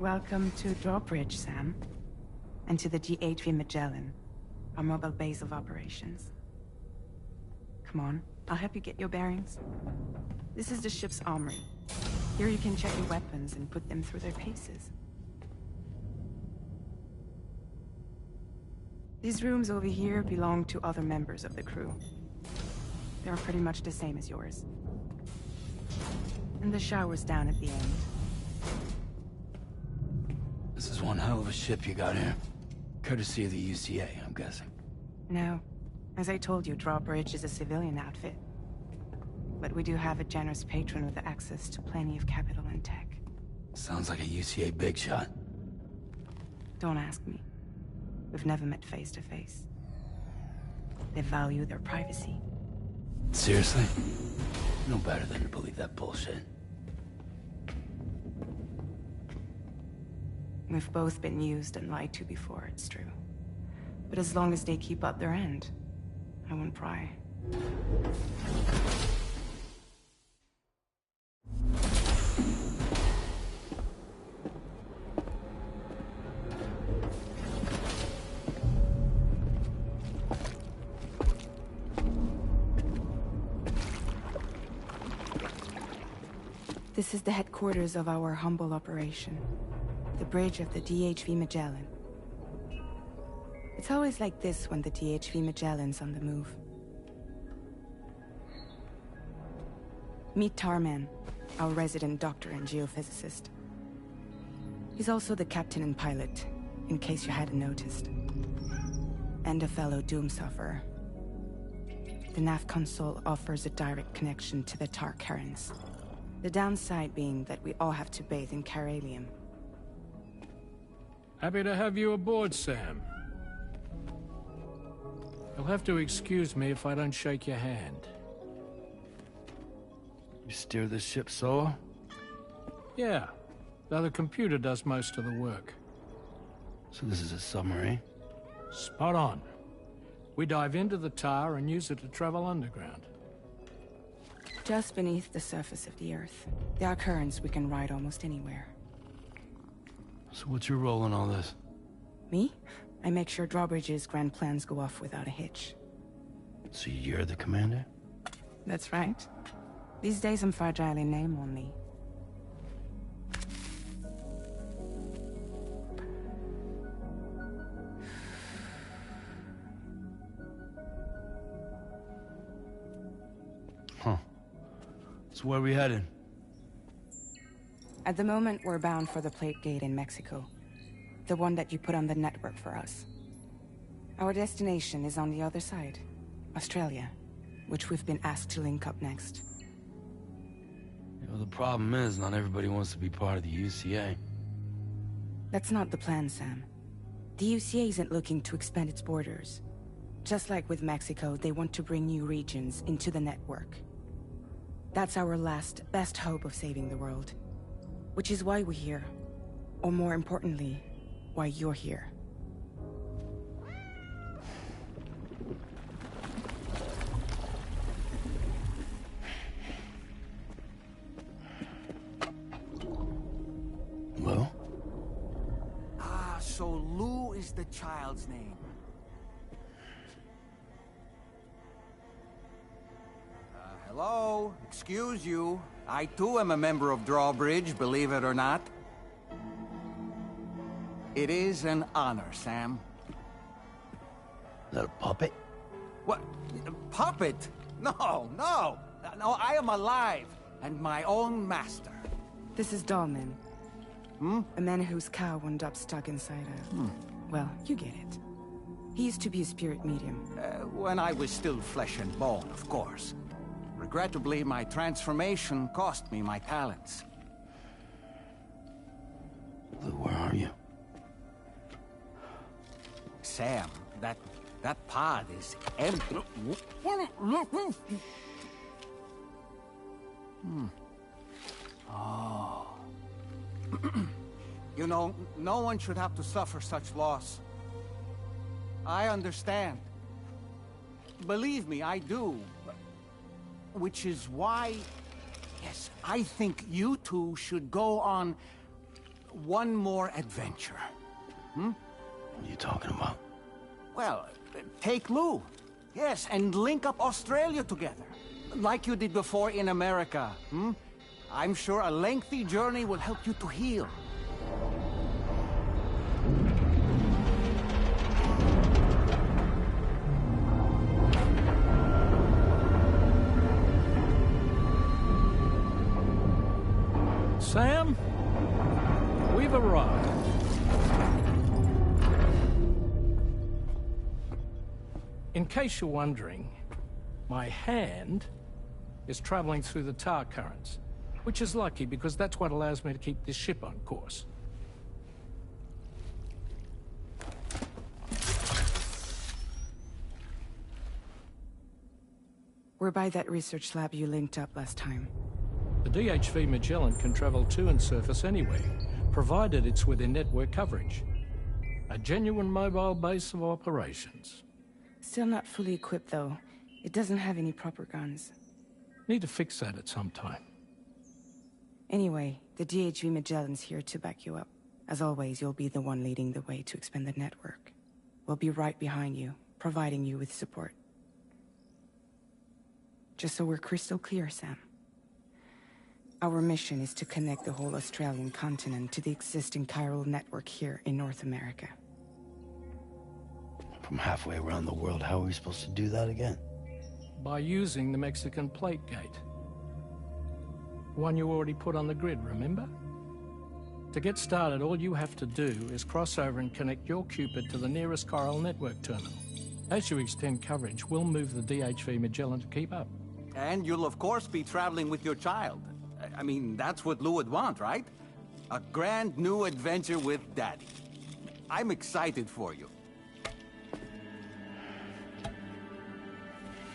Welcome to Drawbridge, Sam. And to the GHV Magellan, our mobile base of operations. Come on, I'll help you get your bearings. This is the ship's armory. Here you can check your weapons and put them through their paces. These rooms over here belong to other members of the crew. They're pretty much the same as yours. And the shower's down at the end. This is one hell of a ship you got here. Courtesy of the UCA, I'm guessing. No. As I told you, Drawbridge is a civilian outfit. But we do have a generous patron with access to plenty of capital and tech. Sounds like a UCA big shot. Don't ask me. We've never met face to face. They value their privacy. Seriously? No better than to believe that bullshit. We've both been used and lied to before, it's true. But as long as they keep up their end, I won't pry. This is the headquarters of our humble operation. The bridge of the DHV Magellan. It's always like this when the DHV Magellan's on the move. Meet Tarman, our resident doctor and geophysicist. He's also the captain and pilot, in case you hadn't noticed. And a fellow Doom sufferer. The nav console offers a direct connection to the Tarkarans. The downside being that we all have to bathe in Caralium. Happy to have you aboard, Sam. You'll have to excuse me if I don't shake your hand. You steer this ship solo? Yeah, though the computer does most of the work. So this is a submarine? Spot on. We dive into the tower and use it to travel underground. Just beneath the surface of the Earth. There are currents we can ride almost anywhere. So what's your role in all this? Me? I make sure Drawbridge's grand plans go off without a hitch. So you're the commander? That's right. These days I'm fragile in name only. Huh. So where are we headed? At the moment, we're bound for the Plate Gate in Mexico. The one that you put on the network for us. Our destination is on the other side, Australia, which we've been asked to link up next. You know, the problem is, not everybody wants to be part of the UCA. That's not the plan, Sam. The UCA isn't looking to expand its borders. Just like with Mexico, they want to bring new regions into the network. That's our last, best hope of saving the world. Which is why we're here. Or more importantly, why you're here. Well? Ah, so Lou is the child's name. Hello? Excuse you. I too am a member of Drawbridge, believe it or not. It is an honor, Sam. Is that a puppet? What? A puppet? No, no! No, I am alive, and my own master. This is Dahlman. Hmm? A man whose cow wound up stuck inside a... Well, you get it. He used to be a spirit medium. When I was still flesh and bone, of course. Regrettably, my transformation cost me my talents. Lou, where are you? Sam, that pod is empty. Oh. You know, no one should have to suffer such loss. I understand. Believe me, I do. Which is why, yes, I think you two should go on one more adventure. What are you talking about? Well, take Lou. Yes, and link up Australia together. Like you did before in America. I'm sure a lengthy journey will help you to heal. Sam, we've arrived. In case you're wondering, my hand is traveling through the tar currents, which is lucky because that's what allows me to keep this ship on course. We're by that research lab you linked up last time. The DHV Magellan can travel to and surface anywhere, provided it's within network coverage. A genuine mobile base of operations. Still not fully equipped, though. It doesn't have any proper guns. Need to fix that at some time. Anyway, the DHV Magellan's here to back you up. As always, you'll be the one leading the way to expand the network. We'll be right behind you, providing you with support. Just so we're crystal clear, Sam. Our mission is to connect the whole Australian continent to the existing chiral network here in North America. From halfway around the world, how are we supposed to do that again? By using the Mexican Plate Gate. One you already put on the grid, remember? To get started, all you have to do is cross over and connect your Cupid to the nearest chiral network terminal. As you extend coverage, we'll move the DHV Magellan to keep up. And you'll of course be traveling with your child. I mean, that's what Lou would want, right? A grand new adventure with Daddy. I'm excited for you.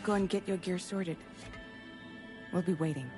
Go and get your gear sorted. We'll be waiting.